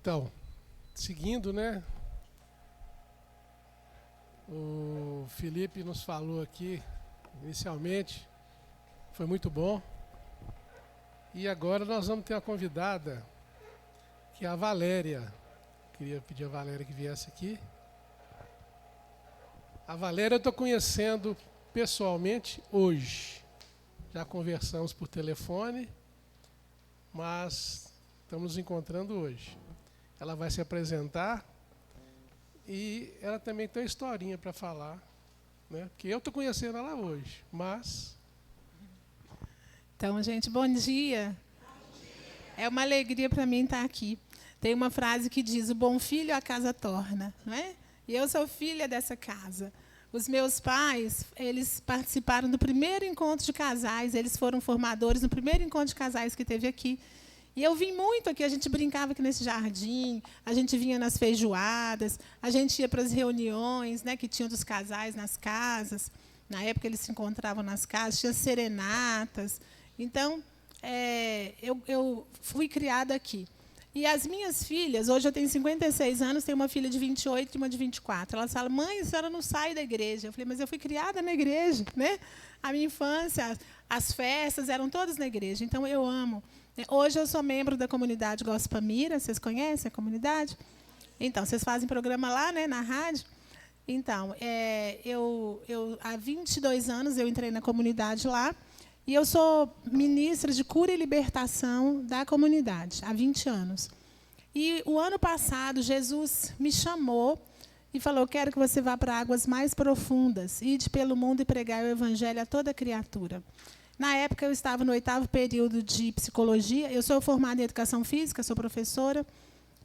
Então, seguindo, né? O Felipe nos falou aqui, inicialmente, foi muito bom. E agora nós vamos ter uma convidada, que é a Valéria. Queria pedir a Valéria que viesse aqui. A Valéria eu estou conhecendo pessoalmente hoje. Já conversamos por telefone, mas estamos nos encontrando hoje. Ela vai se apresentar e ela também tem uma historinha para falar, né? Porque eu estou conhecendo ela hoje, mas... Então, gente, bom dia. É uma alegria para mim estar aqui. Tem uma frase que diz: o bom filho a casa torna, não é? E eu sou filha dessa casa. Os meus pais, eles participaram do primeiro encontro de casais, eles foram formadores no primeiro encontro de casais que teve aqui. E eu vim muito aqui, a gente brincava aqui nesse jardim, a gente vinha nas feijoadas, a gente ia para as reuniões, né, que tinham dos casais nas casas. Na época eles se encontravam nas casas, tinha serenatas. Então, eu fui criada aqui. E as minhas filhas, hoje eu tenho 56 anos, tenho uma filha de 28 e uma de 24. Elas falam: mãe, a senhora não sai da igreja. Eu falei: mas eu fui criada na igreja, né? A minha infância, as festas eram todas na igreja, então eu amo. Hoje eu sou membro da comunidade Gospel Mira, vocês conhecem a comunidade? Então, vocês fazem programa lá, né, na rádio? Então, há 22 anos eu entrei na comunidade lá, e eu sou ministra de cura e libertação da comunidade, há 20 anos. E o ano passado, Jesus me chamou e falou: quero que você vá para águas mais profundas, ide pelo mundo e pregai o evangelho a toda criatura. Na época, eu estava no 8º período de psicologia. Eu sou formada em educação física, sou professora,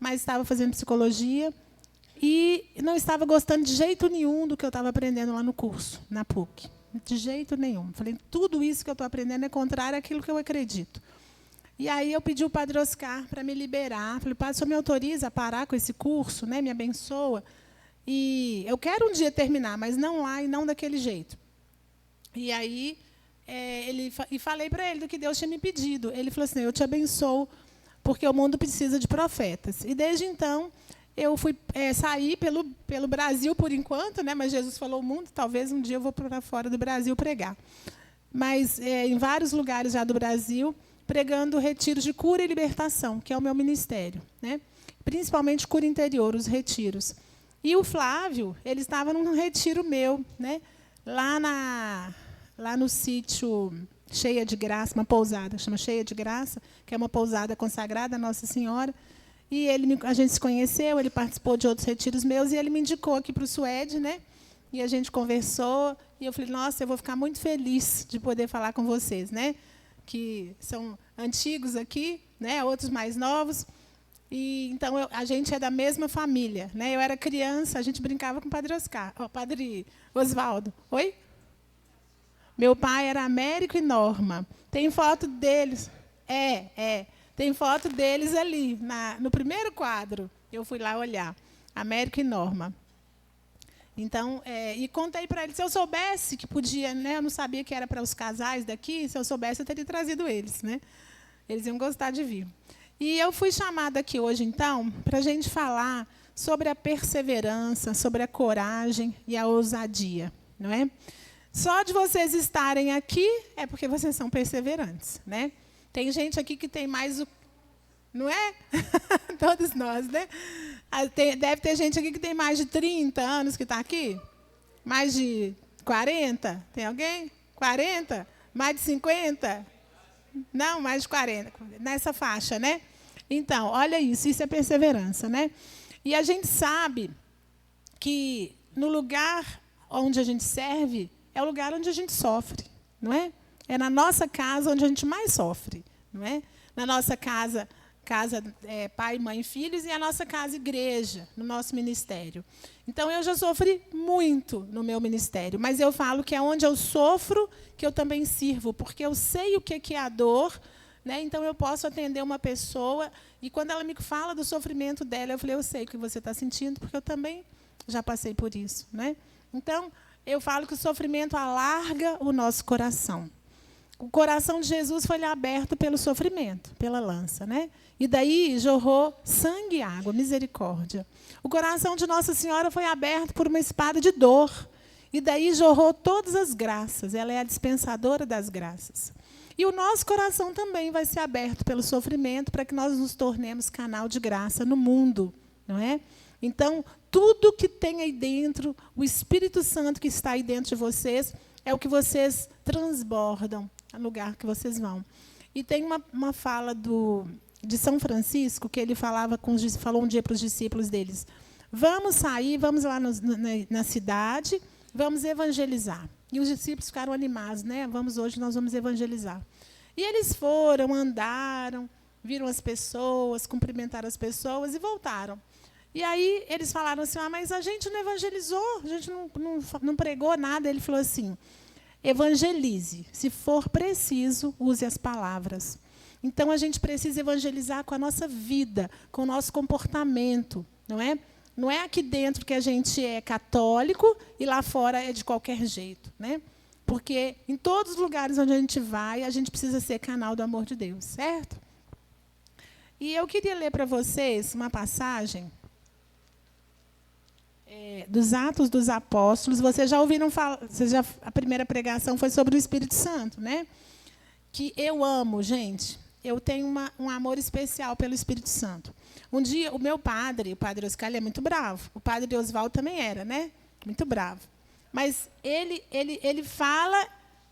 mas estava fazendo psicologia e não estava gostando de jeito nenhum do que eu estava aprendendo lá no curso, na PUC. De jeito nenhum. Falei: tudo isso que eu estou aprendendo é contrário àquilo que eu acredito. E aí eu pedi ao Padre Oscar para me liberar. Falei: Padre, o senhor me autoriza a parar com esse curso, né? Me abençoa. E eu quero um dia terminar, mas não lá e não daquele jeito. E aí... e falei para ele do que Deus tinha me pedido. Ele falou assim: eu te abençoo, porque o mundo precisa de profetas. E desde então eu fui sair pelo Brasil por enquanto, né? Mas Jesus falou o mundo, talvez um dia eu vou para fora do Brasil pregar. Mas em vários lugares já do Brasil, pregando retiros de cura e libertação, que é o meu ministério, né? Principalmente cura interior, os retiros. E o Flávio, ele estava num retiro meu, né? Lá no sítio Cheia de Graça, uma pousada, chama Cheia de Graça, que é uma pousada consagrada a Nossa Senhora. E a gente se conheceu, ele participou de outros retiros meus, e ele me indicou aqui para o Suede, né? E a gente conversou, e eu falei: nossa, eu vou ficar muito feliz de poder falar com vocês, né? Que são antigos aqui, né? Outros mais novos. E então a gente é da mesma família, né? Eu era criança, a gente brincava com o Padre Oscar, o Padre Osvaldo. Oi? Meu pai era Américo e Norma. Tem foto deles. Tem foto deles ali, no primeiro quadro. Eu fui lá olhar. Américo e Norma. Então, e contei para eles. Se eu soubesse que podia, né? Eu não sabia que era para os casais daqui. Se eu soubesse, eu teria trazido eles, né? Eles iam gostar de vir. E eu fui chamada aqui hoje, então, para a gente falar sobre a perseverança, sobre a coragem e a ousadia, não é? Só de vocês estarem aqui é porque vocês são perseverantes, né? Tem gente aqui que tem mais... Não é? Todos nós, né? Deve ter gente aqui que tem mais de 30 anos que está aqui. Mais de 40? Tem alguém? 40? Mais de 50? Não, mais de 40. Nessa faixa, né? Então, olha isso é perseverança, né? E a gente sabe que no lugar onde a gente serve... é o lugar onde a gente sofre, não é? É na nossa casa onde a gente mais sofre, não é? Na nossa casa pai, mãe e filhos, e a nossa casa igreja, no nosso ministério. Então, eu já sofri muito no meu ministério, mas eu falo que é onde eu sofro que eu também sirvo, porque eu sei o que é a dor, né? Então, eu posso atender uma pessoa, e quando ela me fala do sofrimento dela, eu falei: eu sei o que você está sentindo, porque eu também já passei por isso, né? Então, eu falo que o sofrimento alarga o nosso coração. o coração de Jesus foi aberto pelo sofrimento, pela lança, né? E daí jorrou sangue e água, misericórdia. O coração de Nossa Senhora foi aberto por uma espada de dor. E daí jorrou todas as graças. Ela é a dispensadora das graças. E o nosso coração também vai ser aberto pelo sofrimento para que nós nos tornemos canal de graça no mundo, não é? Então, tudo que tem aí dentro, o Espírito Santo que está aí dentro de vocês, é o que vocês transbordam no lugar que vocês vão. E tem uma fala de São Francisco, que ele falou um dia para os discípulos deles: vamos sair, vamos lá na cidade, vamos evangelizar. E os discípulos ficaram animados, né? Hoje nós vamos evangelizar. E eles foram, andaram, viram as pessoas, cumprimentaram as pessoas e voltaram. E aí eles falaram assim: mas a gente não evangelizou, a gente não pregou nada. Ele falou assim: evangelize, se for preciso, use as palavras. Então, a gente precisa evangelizar com a nossa vida, com o nosso comportamento, não é? Não é aqui dentro que a gente é católico e lá fora é de qualquer jeito, né? Porque em todos os lugares onde a gente vai, a gente precisa ser canal do amor de Deus, certo? E eu queria ler para vocês uma passagem dos Atos dos Apóstolos. Vocês já ouviram falar, a primeira pregação foi sobre o Espírito Santo, né? Que eu amo, gente. Eu tenho um amor especial pelo Espírito Santo. Um dia, o meu padre, o padre Oscar, ele é muito bravo. O padre Oswaldo também era, né? Muito bravo. Mas ele fala,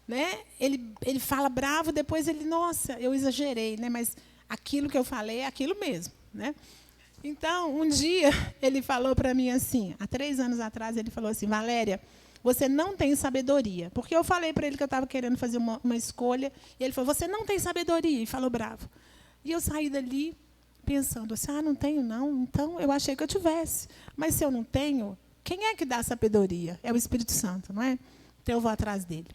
né? Ele fala bravo, depois ele, nossa, eu exagerei, né? Mas aquilo que eu falei é aquilo mesmo, né? Então, um dia, ele falou para mim assim, há 3 anos atrás, ele falou assim: Valéria, você não tem sabedoria. Porque eu falei para ele que eu estava querendo fazer uma escolha, e ele falou: você não tem sabedoria, e falou bravo. E eu saí dali pensando assim: não tenho, não. Então, eu achei que eu tivesse. Mas se eu não tenho, quem é que dá sabedoria? É o Espírito Santo, não é? Então, eu vou atrás dele.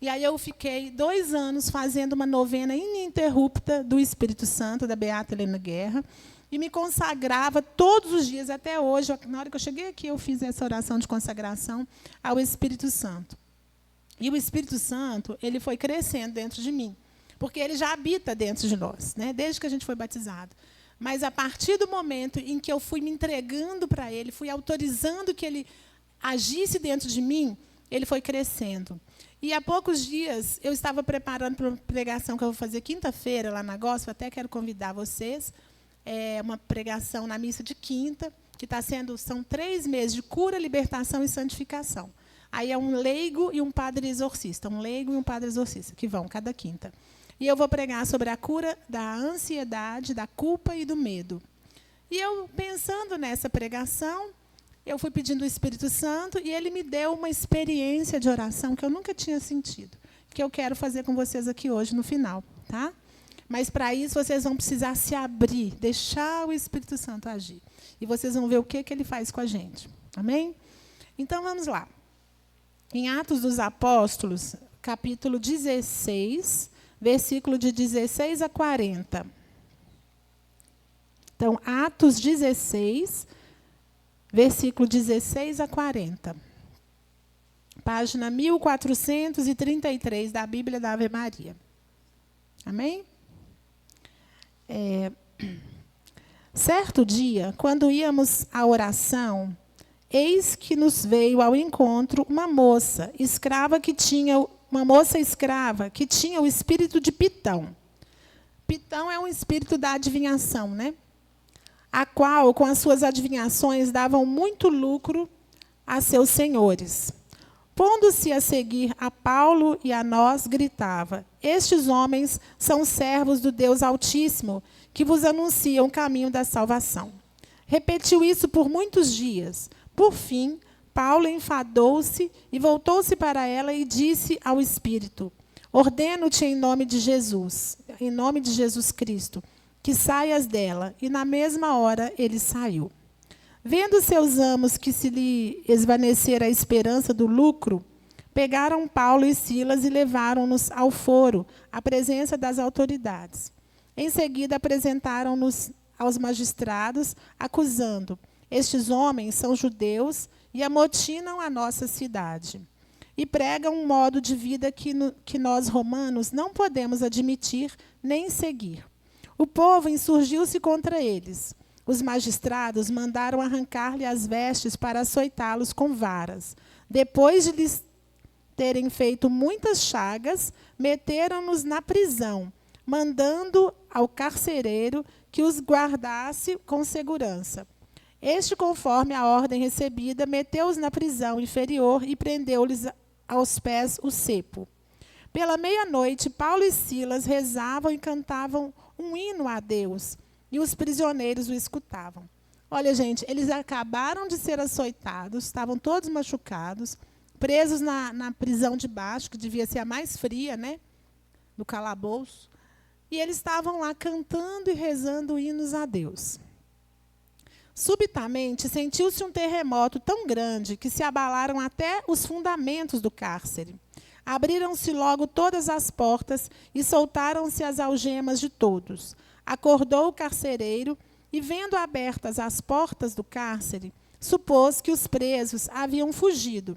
E aí eu fiquei 2 anos fazendo uma novena ininterrupta do Espírito Santo, da Beata Helena Guerra, e me consagrava todos os dias, até hoje. Na hora que eu cheguei aqui, eu fiz essa oração de consagração ao Espírito Santo. E o Espírito Santo, ele foi crescendo dentro de mim, porque ele já habita dentro de nós, né? Desde que a gente foi batizado. Mas, a partir do momento em que eu fui me entregando para ele, fui autorizando que ele agisse dentro de mim, ele foi crescendo. E, há poucos dias, eu estava preparando para uma pregação que eu vou fazer quinta-feira, lá na Gospel. Até quero convidar vocês. É uma pregação na missa de quinta, que são 3 meses de cura, libertação e santificação. Aí é um leigo e um padre exorcista, que vão cada quinta. E eu vou pregar sobre a cura da ansiedade, da culpa e do medo. E eu, pensando nessa pregação, eu fui pedindo o Espírito Santo e ele me deu uma experiência de oração que eu nunca tinha sentido, que eu quero fazer com vocês aqui hoje no final, tá? Mas, para isso, vocês vão precisar se abrir, deixar o Espírito Santo agir. E vocês vão ver o que ele faz com a gente. Amém? Então, vamos lá. Em Atos dos Apóstolos, capítulo 16, versículo de 16 a 40. Então, Atos 16, versículo 16 a 40. Página 1433 da Bíblia da Ave Maria. Amém? Certo dia, quando íamos à oração, eis que nos veio ao encontro uma moça escrava que tinha o espírito de Pitão. Pitão é um espírito da adivinhação, né? A qual, com as suas adivinhações, davam muito lucro a seus senhores. Pondo-se a seguir a Paulo e a nós, gritava: estes homens são servos do Deus Altíssimo, que vos anunciam o caminho da salvação. Repetiu isso por muitos dias. Por fim, Paulo enfadou-se e voltou-se para ela e disse ao Espírito: ordeno-te em nome de Jesus Cristo, que saias dela. E na mesma hora ele saiu. Vendo seus amos que se lhe esvanecera a esperança do lucro, pegaram Paulo e Silas e levaram-nos ao foro, à presença das autoridades. Em seguida, apresentaram-nos aos magistrados, acusando: estes homens são judeus e amotinam a nossa cidade. e pregam um modo de vida que nós, romanos, não podemos admitir nem seguir. O povo insurgiu-se contra eles. Os magistrados mandaram arrancar-lhe as vestes para açoitá-los com varas. Depois de lhes terem feito muitas chagas, meteram-nos na prisão, mandando ao carcereiro que os guardasse com segurança. Este, conforme a ordem recebida, meteu-os na prisão inferior e prendeu-lhes aos pés o cepo. Pela meia-noite, Paulo e Silas rezavam e cantavam um hino a Deus, e os prisioneiros o escutavam. Olha, gente, eles acabaram de ser açoitados, estavam todos machucados, presos na prisão de baixo, que devia ser a mais fria, né, do calabouço, e eles estavam lá cantando e rezando hinos a Deus. Subitamente, sentiu-se um terremoto tão grande que se abalaram até os fundamentos do cárcere. Abriram-se logo todas as portas e soltaram-se as algemas de todos. Acordou o carcereiro e, vendo abertas as portas do cárcere, supôs que os presos haviam fugido.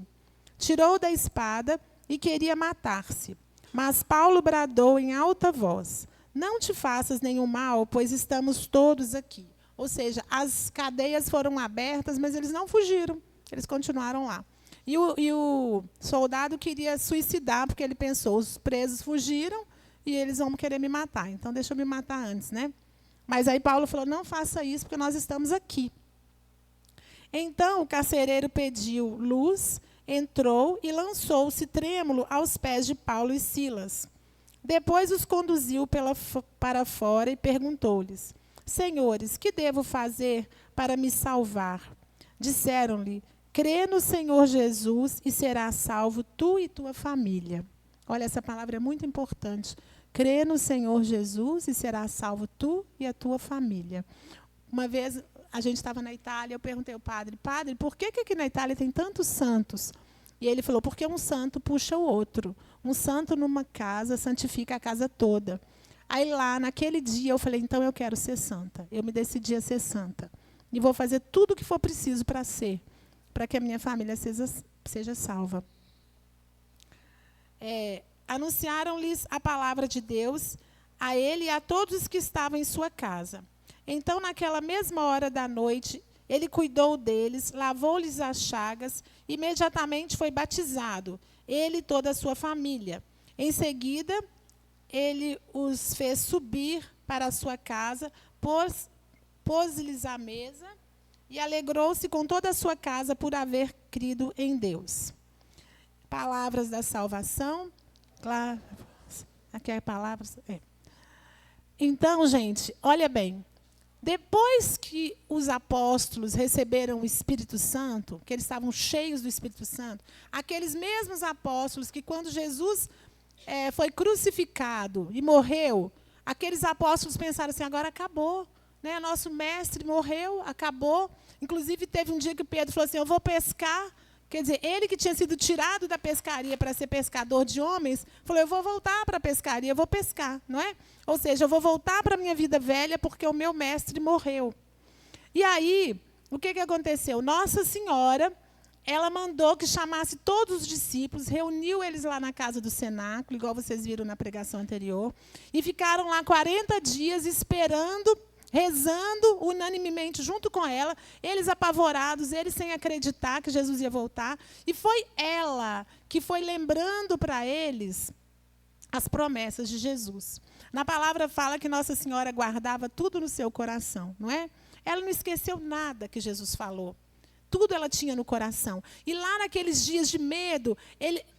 Tirou da espada e queria matar-se. Mas Paulo bradou em alta voz: não te faças nenhum mal, pois estamos todos aqui. Ou seja, as cadeias foram abertas, mas eles não fugiram. Eles continuaram lá. E o soldado queria suicidar, porque ele pensou, os presos fugiram e eles vão querer me matar. Então, deixa eu me matar antes, né? Mas aí Paulo falou, não faça isso, porque nós estamos aqui. Então, o carcereiro pediu luz, entrou e lançou-se trêmulo aos pés de Paulo e Silas. Depois os conduziu para fora e perguntou-lhes: Senhores, que devo fazer para me salvar? Disseram-lhe: crê no Senhor Jesus e serás salvo tu e tua família. Olha, essa palavra é muito importante. Crê no Senhor Jesus e serás salvo tu e a tua família. Uma vez a gente estava na Itália, eu perguntei ao padre, por que aqui na Itália tem tantos santos? E ele falou, porque um santo puxa o outro. Um santo numa casa santifica a casa toda. Aí lá, naquele dia, eu falei, então eu quero ser santa. Eu me decidi a ser santa. E vou fazer tudo o que for preciso para ser, para que a minha família seja salva. Anunciaram-lhes a palavra de Deus, a ele e a todos os que estavam em sua casa. Então, naquela mesma hora da noite, ele cuidou deles, lavou-lhes as chagas, e imediatamente foi batizado, ele e toda a sua família. Em seguida, ele os fez subir para a sua casa, pôs-lhes a mesa e alegrou-se com toda a sua casa por haver crido em Deus. Palavras da salvação. Claro, aqui é palavras. Então, gente, olha bem. Depois que os apóstolos receberam o Espírito Santo, que eles estavam cheios do Espírito Santo, aqueles mesmos apóstolos que quando Jesus foi crucificado e morreu, aqueles apóstolos pensaram assim, agora acabou, né? Nosso mestre morreu, acabou. Inclusive, teve um dia que Pedro falou assim, eu vou pescar. Quer dizer, ele que tinha sido tirado da pescaria para ser pescador de homens, falou, eu vou voltar para a pescaria, eu vou pescar, não é? Ou seja, eu vou voltar para a minha vida velha porque o meu mestre morreu. E aí, o que aconteceu? Nossa Senhora, ela mandou que chamasse todos os discípulos, reuniu eles lá na casa do cenáculo, igual vocês viram na pregação anterior, e ficaram lá 40 dias esperando, rezando unanimemente junto com ela, eles apavorados, eles sem acreditar que Jesus ia voltar. E foi ela que foi lembrando para eles as promessas de Jesus. Na palavra fala que Nossa Senhora guardava tudo no seu coração, não é? Ela não esqueceu nada que Jesus falou. Tudo ela tinha no coração. E lá naqueles dias de medo,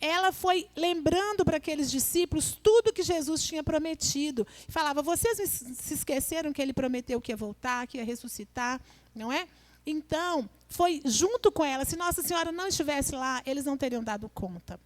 ela foi lembrando para aqueles discípulos tudo que Jesus tinha prometido. Falava, vocês se esqueceram que ele prometeu que ia voltar, que ia ressuscitar, não é? Então, foi junto com ela. Se Nossa Senhora não estivesse lá, eles não teriam dado conta.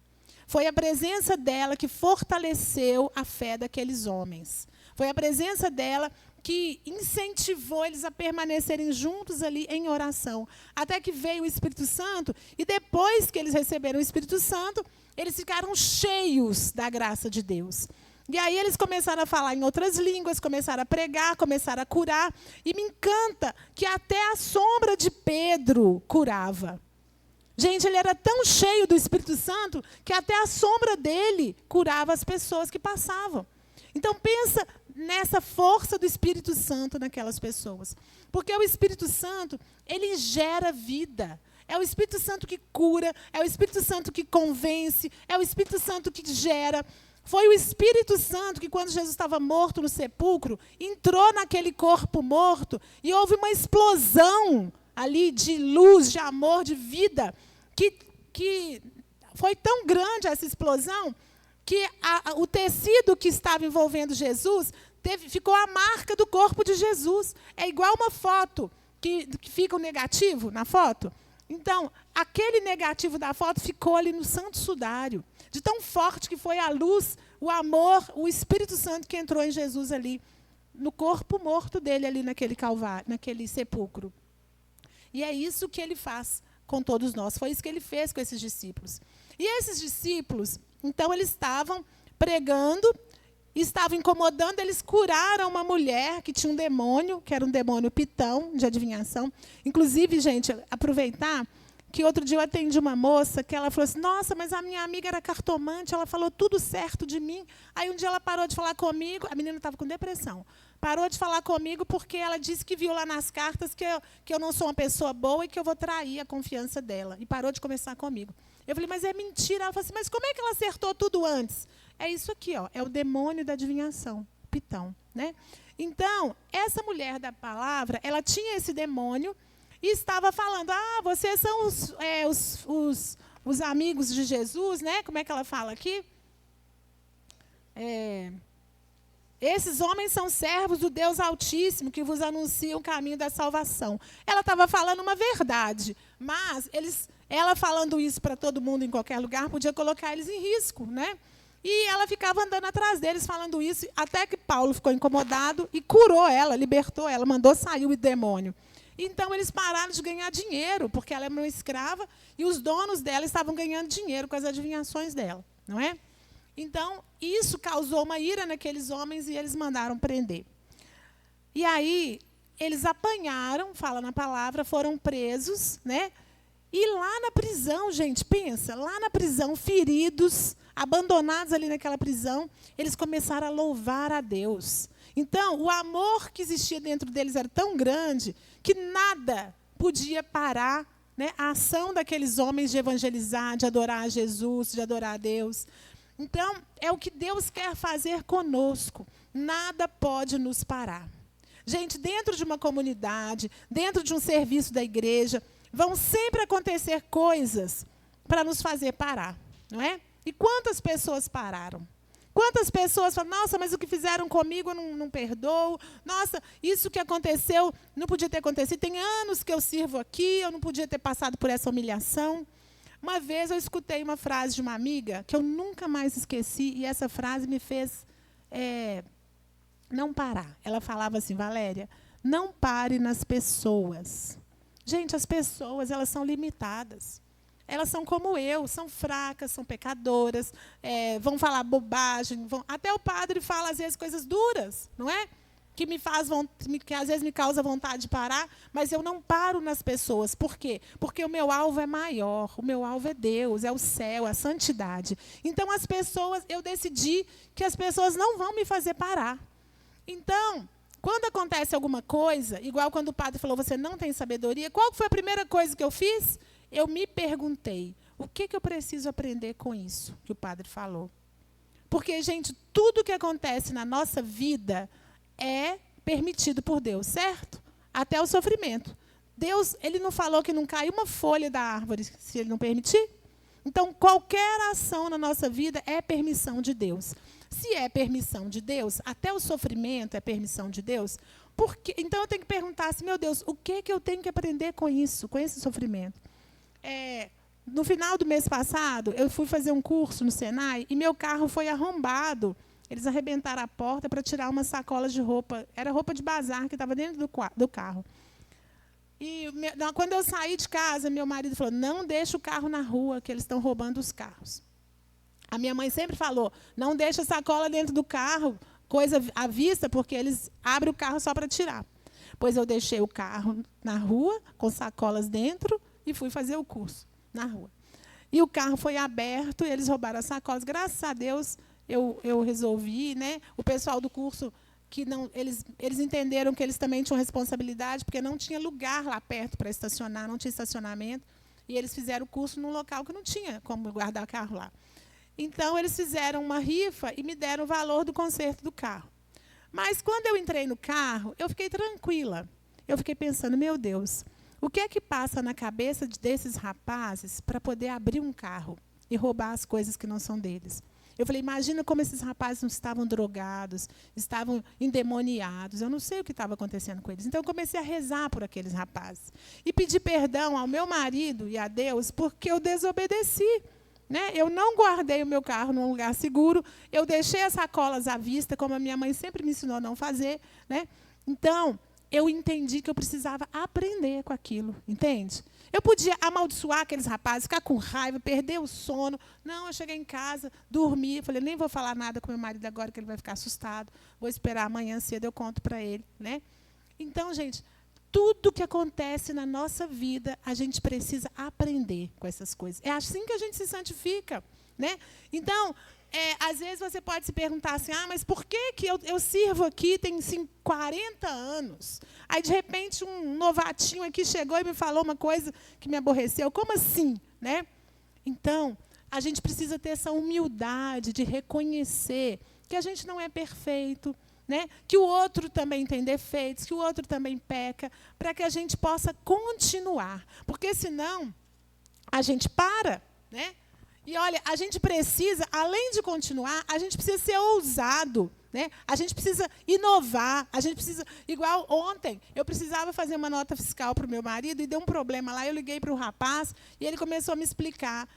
Foi a presença dela que fortaleceu a fé daqueles homens. Foi a presença dela que incentivou eles a permanecerem juntos ali em oração. Até que veio o Espírito Santo, e depois que eles receberam o Espírito Santo, eles ficaram cheios da graça de Deus. E aí eles começaram a falar em outras línguas, começaram a pregar, começaram a curar. E me encanta que até a sombra de Pedro curava. Gente, ele era tão cheio do Espírito Santo que até a sombra dele curava as pessoas que passavam. Então, pensa nessa força do Espírito Santo naquelas pessoas. Porque o Espírito Santo, ele gera vida. É o Espírito Santo que cura, é o Espírito Santo que convence, é o Espírito Santo que gera. Foi o Espírito Santo que, quando Jesus estava morto no sepulcro, entrou naquele corpo morto e houve uma explosão ali de luz, de amor, de vida, que foi tão grande essa explosão que o tecido que estava envolvendo Jesus ficou a marca do corpo de Jesus. É igual uma foto que fica o negativo na foto. Então, aquele negativo da foto ficou ali no Santo Sudário, de tão forte que foi a luz, o amor, o Espírito Santo que entrou em Jesus ali, no corpo morto dele ali naquele calvário, naquele sepulcro. E é isso que ele faz com todos nós. Foi isso que ele fez com esses discípulos. E esses discípulos, então, eles estavam pregando, estavam incomodando, eles curaram uma mulher que tinha um demônio, que era um demônio pitão, de adivinhação. Inclusive, gente, aproveitar que outro dia eu atendi uma moça que ela falou assim, nossa, mas a minha amiga era cartomante, ela falou tudo certo de mim. Aí um dia ela parou de falar comigo, a menina estava com depressão. Parou de falar comigo porque ela disse que viu lá nas cartas que eu não sou uma pessoa boa e que eu vou trair a confiança dela. E parou de conversar comigo. Eu falei, mas é mentira. Ela falou assim, mas como é que ela acertou tudo antes? É isso aqui, ó, é o demônio da adivinhação, pitão, né? Então, essa mulher da palavra, ela tinha esse demônio e estava falando, vocês são os amigos de Jesus, né? Como é que ela fala aqui? Esses homens são servos do Deus Altíssimo, que vos anunciam o caminho da salvação. Ela estava falando uma verdade, mas ela falando isso para todo mundo em qualquer lugar, podia colocar eles em risco, né? E ela ficava andando atrás deles, falando isso, até que Paulo ficou incomodado e curou ela, libertou ela, mandou sair o demônio. Então, eles pararam de ganhar dinheiro, porque ela era uma escrava, e os donos dela estavam ganhando dinheiro com as adivinhações dela, não é? Então, isso causou uma ira naqueles homens e eles mandaram prender. E aí, eles apanharam, fala na palavra, foram presos, né? E lá na prisão, gente, pensa, lá na prisão, feridos, abandonados ali naquela prisão, eles começaram a louvar a Deus. Então, o amor que existia dentro deles era tão grande que nada podia parar, né, a ação daqueles homens de evangelizar, de adorar a Jesus, de adorar a Deus. Então, é o que Deus quer fazer conosco. Nada pode nos parar. Gente, dentro de uma comunidade, dentro de um serviço da igreja, vão sempre acontecer coisas para nos fazer parar, não é? E quantas pessoas pararam? Quantas pessoas falam, nossa, mas o que fizeram comigo eu não perdoo. Nossa, isso que aconteceu não podia ter acontecido. Tem anos que eu sirvo aqui, eu não podia ter passado por essa humilhação. Uma vez eu escutei uma frase de uma amiga que eu nunca mais esqueci, e essa frase me fez não parar. Ela falava assim, Valéria, não pare nas pessoas. Gente, as pessoas, elas são limitadas. Elas são como eu, são fracas, são pecadoras, vão falar bobagem. Até o padre fala, às vezes, coisas duras, não é? Que às vezes me causa vontade de parar, mas eu não paro nas pessoas. Por quê? Porque o meu alvo é maior, o meu alvo é Deus, é o céu, é a santidade. Então, as pessoas, eu decidi que as pessoas não vão me fazer parar. Então, quando acontece alguma coisa, igual quando o padre falou, você não tem sabedoria, qual foi a primeira coisa que eu fiz? Eu me perguntei, o que eu preciso aprender com isso que o padre falou? Porque, gente, tudo que acontece na nossa vida é permitido por Deus, certo? Até o sofrimento. Deus, ele não falou que não cai uma folha da árvore se ele não permitir? Então, qualquer ação na nossa vida é permissão de Deus. Se é permissão de Deus, até o sofrimento é permissão de Deus, então eu tenho que perguntar assim, meu Deus, o que eu tenho que aprender com isso, com esse sofrimento? No final do mês passado, eu fui fazer um curso no Senai e meu carro foi arrombado. Eles arrebentaram a porta para tirar uma sacola de roupa. Era roupa de bazar que estava dentro do carro. E quando eu saí de casa, meu marido falou, não deixe o carro na rua, que eles estão roubando os carros. A minha mãe sempre falou, não deixe a sacola dentro do carro, coisa à vista, porque eles abrem o carro só para tirar. Pois eu deixei o carro na rua, com sacolas dentro, e fui fazer o curso. na rua. E o carro foi aberto, e eles roubaram as sacolas. Graças a Deus, eu resolvi, né? O pessoal do curso, que não, eles entenderam que eles também tinham responsabilidade, porque não tinha lugar lá perto para estacionar, não tinha estacionamento, e eles fizeram o curso num local que não tinha como guardar o carro lá. Então, eles fizeram uma rifa e me deram o valor do conserto do carro. Mas, quando eu entrei no carro, eu fiquei tranquila. Eu fiquei pensando, meu Deus, o que é que passa na cabeça desses rapazes para poder abrir um carro e roubar as coisas que não são deles? Eu falei, imagina como esses rapazes não estavam drogados, estavam endemoniados. Eu não sei o que estava acontecendo com eles. Então, eu comecei a rezar por aqueles rapazes. E pedir perdão ao meu marido e a Deus porque eu desobedeci. Né? Eu não guardei o meu carro num lugar seguro. Eu deixei as sacolas à vista, como a minha mãe sempre me ensinou a não fazer. Né? Então, eu entendi que eu precisava aprender com aquilo. Entende? Eu podia amaldiçoar aqueles rapazes, ficar com raiva, perder o sono. Não, eu cheguei em casa, dormi. Falei, nem vou falar nada com meu marido agora, que ele vai ficar assustado. Vou esperar amanhã cedo, eu conto para ele. Né? Então, gente, tudo que acontece na nossa vida, a gente precisa aprender com essas coisas. É assim que a gente se santifica. Né? Então, às vezes você pode se perguntar assim, mas por que eu sirvo aqui, tem 40 anos? Aí, de repente, um novatinho aqui chegou e me falou uma coisa que me aborreceu. Como assim? Né? Então, a gente precisa ter essa humildade de reconhecer que a gente não é perfeito, né? Que o outro também tem defeitos, que o outro também peca, para que a gente possa continuar. Porque, senão, a gente para, né? E, olha, a gente precisa, além de continuar, a gente precisa ser ousado. Né? A gente precisa inovar. A gente precisa... Igual ontem, eu precisava fazer uma nota fiscal para o meu marido e deu um problema lá. Eu liguei para o rapaz e ele começou a me explicar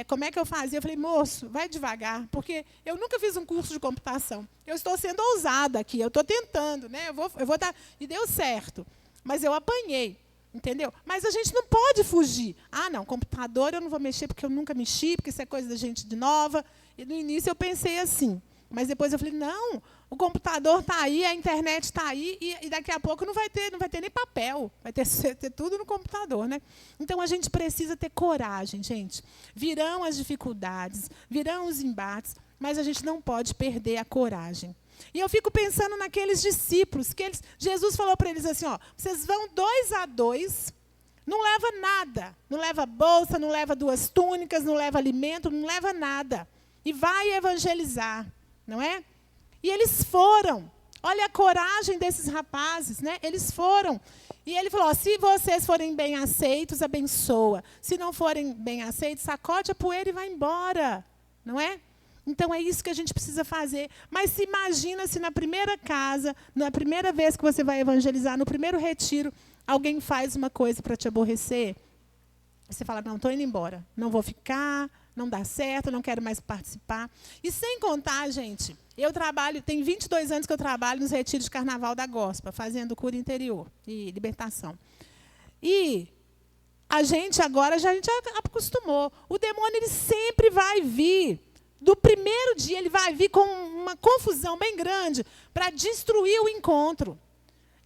como é que eu fazia. Eu falei, moço, vai devagar, porque eu nunca fiz um curso de computação. Eu estou sendo ousada aqui, eu estou tentando. Né? Eu vou dar... E deu certo, mas eu apanhei. Entendeu? Mas a gente não pode fugir. Não, computador eu não vou mexer porque eu nunca mexi, porque isso é coisa da gente de nova. E no início eu pensei assim. Mas depois eu falei, não, o computador está aí, a internet está aí, e daqui a pouco não vai ter nem papel. Vai ter tudo no computador. Né? Então, a gente precisa ter coragem, gente. Virão as dificuldades, virão os embates, mas a gente não pode perder a coragem. E eu fico pensando naqueles discípulos, Jesus falou para eles assim, vocês vão 2 a 2, não leva nada, não leva bolsa, não leva 2 túnicas, não leva alimento, não leva nada. E vai evangelizar, não é? E eles foram. Olha a coragem desses rapazes, né? Eles foram. E ele falou, se vocês forem bem aceitos, abençoa. Se não forem bem aceitos, sacode a poeira e vai embora, não é? Então, é isso que a gente precisa fazer. Mas se imagina se na primeira casa, na primeira vez que você vai evangelizar, no primeiro retiro, alguém faz uma coisa para te aborrecer. Você fala, não, estou indo embora. Não vou ficar, não dá certo, não quero mais participar. E sem contar, gente, tem 22 anos que eu trabalho nos retiros de carnaval da Gospel, fazendo cura interior e libertação. E a gente agora, a gente acostumou. O demônio ele sempre vai vir. Do primeiro dia, ele vai vir com uma confusão bem grande para destruir o encontro.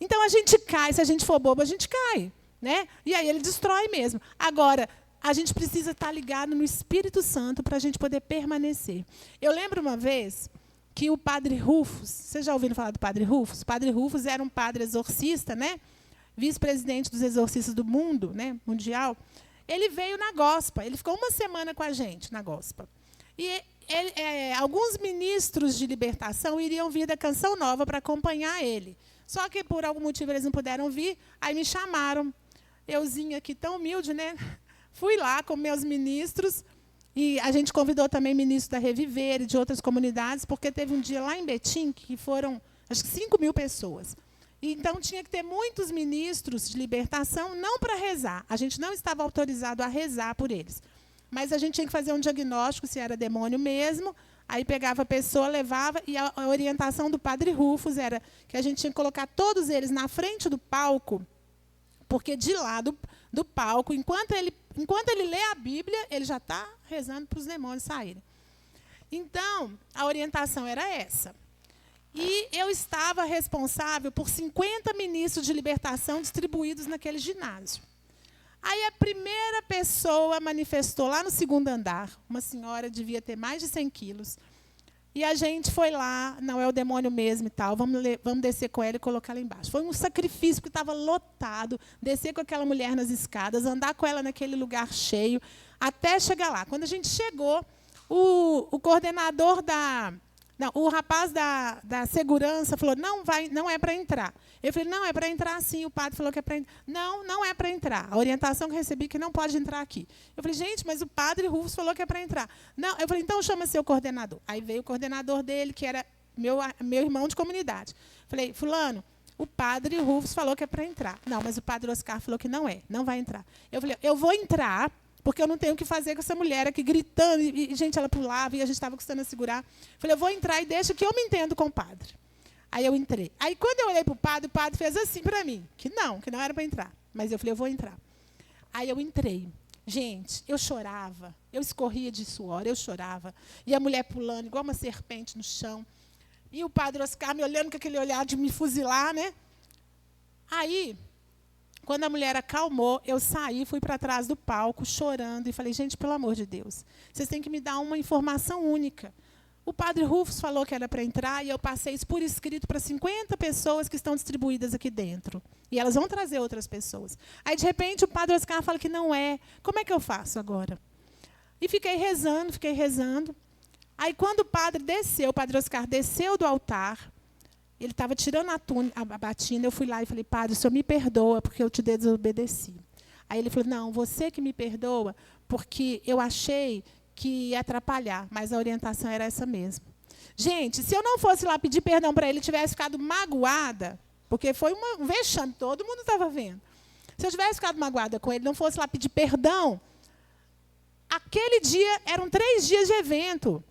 Então, a gente cai. Se a gente for bobo, a gente cai. Né? E aí, ele destrói mesmo. Agora, a gente precisa estar ligado no Espírito Santo para a gente poder permanecer. Eu lembro uma vez que o padre Rufus... Vocês já ouviram falar do padre Rufus? O padre Rufus era um padre exorcista, né? Vice-presidente dos exorcistas do mundo, né? Mundial. Ele veio na Gospel. Ele ficou 1 semana com a gente na Gospel. E alguns ministros de libertação iriam vir da Canção Nova para acompanhar ele. Só que, por algum motivo, eles não puderam vir. Aí me chamaram. Euzinha aqui, tão humilde, né? Fui lá com meus ministros. E a gente convidou também ministros da Reviver e de outras comunidades, porque teve um dia lá em Betim que foram, acho que 5.000 pessoas. E, então, tinha que ter muitos ministros de libertação, não para rezar. A gente não estava autorizado a rezar por eles. Mas a gente tinha que fazer um diagnóstico se era demônio mesmo. Aí pegava a pessoa, levava, e a orientação do padre Rufus era que a gente tinha que colocar todos eles na frente do palco, porque de lá do palco, enquanto ele lê a Bíblia, ele já está rezando para os demônios saírem. Então, a orientação era essa. E eu estava responsável por 50 ministros de libertação distribuídos naquele ginásio. Aí a primeira pessoa manifestou lá no segundo andar. Uma senhora devia ter mais de 100 quilos. E a gente foi lá, não é o demônio mesmo e tal, vamos descer com ela e colocar ela embaixo. Foi um sacrifício, porque estava lotado, descer com aquela mulher nas escadas, andar com ela naquele lugar cheio, até chegar lá. Quando a gente chegou, o coordenador o rapaz da segurança falou, não é para entrar. Eu falei, não, é para entrar sim. O padre falou que é para entrar. Não é para entrar. A orientação que eu recebi é que não pode entrar aqui. Eu falei, gente, mas o padre Rufus falou que é para entrar. Não, eu falei, então chama seu coordenador. Aí veio o coordenador dele, que era meu irmão de comunidade. Falei, fulano, o padre Rufus falou que é para entrar. Não, mas o padre Oscar falou que não vai entrar. Eu falei, eu vou entrar, porque eu não tenho o que fazer com essa mulher aqui gritando, e gente, ela pulava, e a gente estava custando a segurar. Falei, eu vou entrar e deixa que eu me entendo com o padre. Aí eu entrei. Aí, quando eu olhei para o padre fez assim para mim, que não era para entrar. Mas eu falei, eu vou entrar. Aí eu entrei. Gente, eu chorava, eu escorria de suor, eu chorava. E a mulher pulando, igual uma serpente no chão. E o padre Oscar me olhando com aquele olhar de me fuzilar, né? Aí, quando a mulher acalmou, eu saí, fui para trás do palco, chorando, e falei, gente, pelo amor de Deus, vocês têm que me dar uma informação única. O padre Rufus falou que era para entrar, e eu passei isso por escrito para 50 pessoas que estão distribuídas aqui dentro. E elas vão trazer outras pessoas. Aí, de repente, o padre Oscar fala que não é. Como é que eu faço agora? E fiquei rezando. Aí, quando o padre Oscar desceu do altar, ele estava tirando a batina, eu fui lá e falei, padre, o senhor me perdoa, porque eu te desobedeci. Aí ele falou, não, você que me perdoa, porque eu achei que ia atrapalhar, mas a orientação era essa mesmo. Gente, se eu não fosse lá pedir perdão para ele, tivesse ficado magoada, porque foi um vexame, todo mundo estava vendo. Se eu tivesse ficado magoada com ele, não fosse lá pedir perdão, aquele dia, eram 3 dias de evento.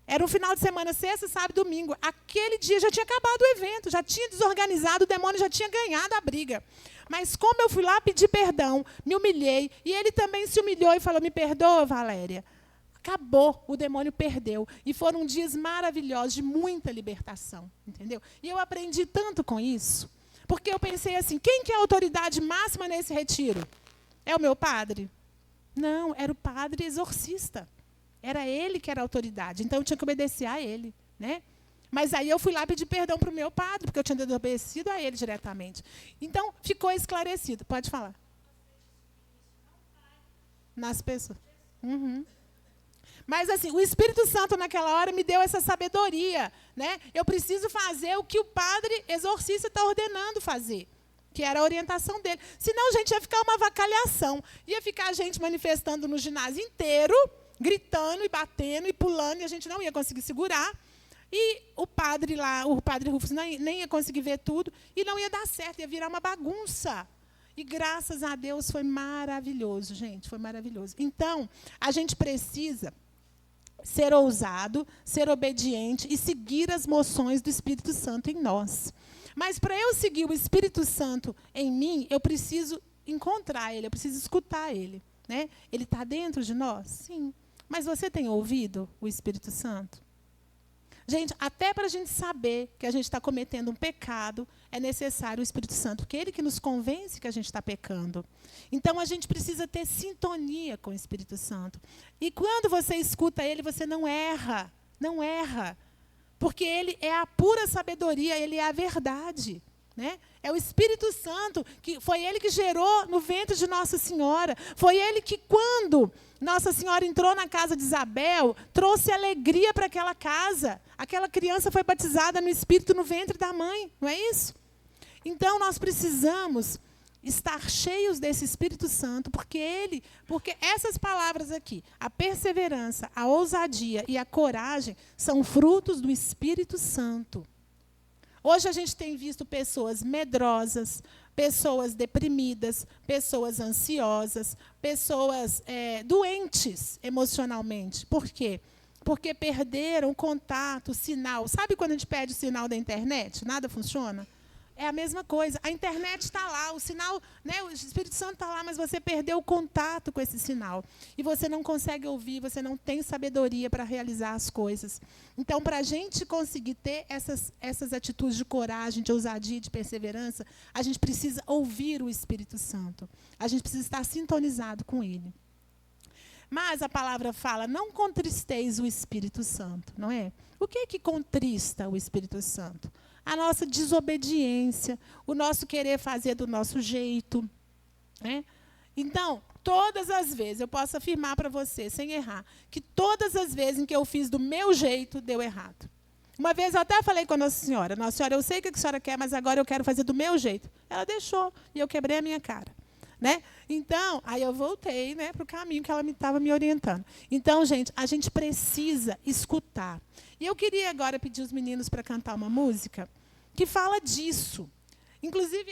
Era um final de semana, sexta, sábado e domingo. Aquele dia já tinha acabado o evento, já tinha desorganizado, o demônio já tinha ganhado a briga. Mas como eu fui lá pedir perdão, me humilhei, e ele também se humilhou e falou, me perdoa, Valéria. Acabou, o demônio perdeu. E foram dias maravilhosos, de muita libertação. Entendeu? E eu aprendi tanto com isso, porque eu pensei assim, quem que é a autoridade máxima nesse retiro? É o meu padre? Não, era o padre exorcista. Era ele que era a autoridade, então eu tinha que obedecer a ele, né? Mas aí eu fui lá pedir perdão para o meu padre, porque eu tinha desobedecido a ele diretamente. Então, ficou esclarecido. Pode falar. Nas pessoas. Uhum. Mas, assim, o Espírito Santo, naquela hora, me deu essa sabedoria, né? Eu preciso fazer o que o padre exorcista está ordenando fazer, que era a orientação dele. Senão, gente, ia ficar uma avacalhação. Ia ficar a gente manifestando no ginásio inteiro, gritando e batendo e pulando, e a gente não ia conseguir segurar. E o padre Rufus, nem ia conseguir ver tudo, e não ia dar certo, ia virar uma bagunça. E, graças a Deus, foi maravilhoso, gente, foi maravilhoso. Então, a gente precisa ser ousado, ser obediente e seguir as moções do Espírito Santo em nós. Mas, para eu seguir o Espírito Santo em mim, eu preciso encontrar ele, eu preciso escutar ele, né? Ele está dentro de nós? Sim. Mas você tem ouvido o Espírito Santo? Gente, até para a gente saber que a gente está cometendo um pecado, é necessário o Espírito Santo, porque é ele que nos convence que a gente está pecando. Então, a gente precisa ter sintonia com o Espírito Santo. E quando você escuta ele, você não erra. Não erra. Porque ele é a pura sabedoria, ele é a verdade. Né? É o Espírito Santo, que foi ele que gerou no ventre de Nossa Senhora. Foi ele que, quando Nossa Senhora entrou na casa de Isabel, trouxe alegria para aquela casa. Aquela criança foi batizada no Espírito no ventre da mãe, não é isso? Então, nós precisamos estar cheios desse Espírito Santo, porque essas palavras aqui, a perseverança, a ousadia e a coragem, são frutos do Espírito Santo. Hoje a gente tem visto pessoas medrosas, pessoas deprimidas, pessoas ansiosas, pessoas doentes emocionalmente. Por quê? Porque perderam o contato, o sinal. Sabe quando a gente perde o sinal da internet? Nada funciona? é a mesma coisa. A internet está lá, o sinal, né, o Espírito Santo está lá, mas você perdeu o contato com esse sinal. E você não consegue ouvir, você não tem sabedoria para realizar as coisas. Então, para a gente conseguir ter essas atitudes de coragem, de ousadia, de perseverança, a gente precisa ouvir o Espírito Santo. A gente precisa estar sintonizado com ele. Mas a palavra fala, não contristeis o Espírito Santo, não é? O que é que contrista o Espírito Santo? A nossa desobediência, o nosso querer fazer do nosso jeito, né? Então, todas as vezes, eu posso afirmar para você, sem errar, que todas as vezes em que eu fiz do meu jeito, deu errado. Uma vez eu até falei com a Nossa Senhora, eu sei o que a senhora quer, mas agora eu quero fazer do meu jeito. Ela deixou, e eu quebrei a minha cara. Né? Então, aí eu voltei, né, para o caminho que ela estava me orientando. Então, gente, a gente precisa escutar. E eu queria agora pedir os meninos para cantar uma música que fala disso. Inclusive,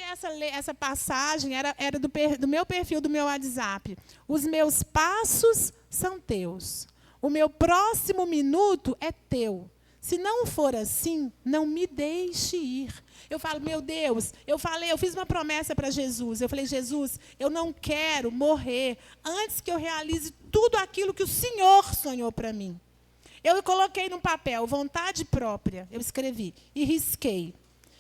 essa passagem era do meu perfil, do meu WhatsApp. Os meus passos são teus. O meu próximo minuto é teu. Se não for assim, não me deixe ir. Eu falo, meu Deus, eu fiz uma promessa para Jesus. Eu falei, Jesus, eu não quero morrer antes que eu realize tudo aquilo que o Senhor sonhou para mim. Eu coloquei no papel, vontade própria, eu escrevi e risquei.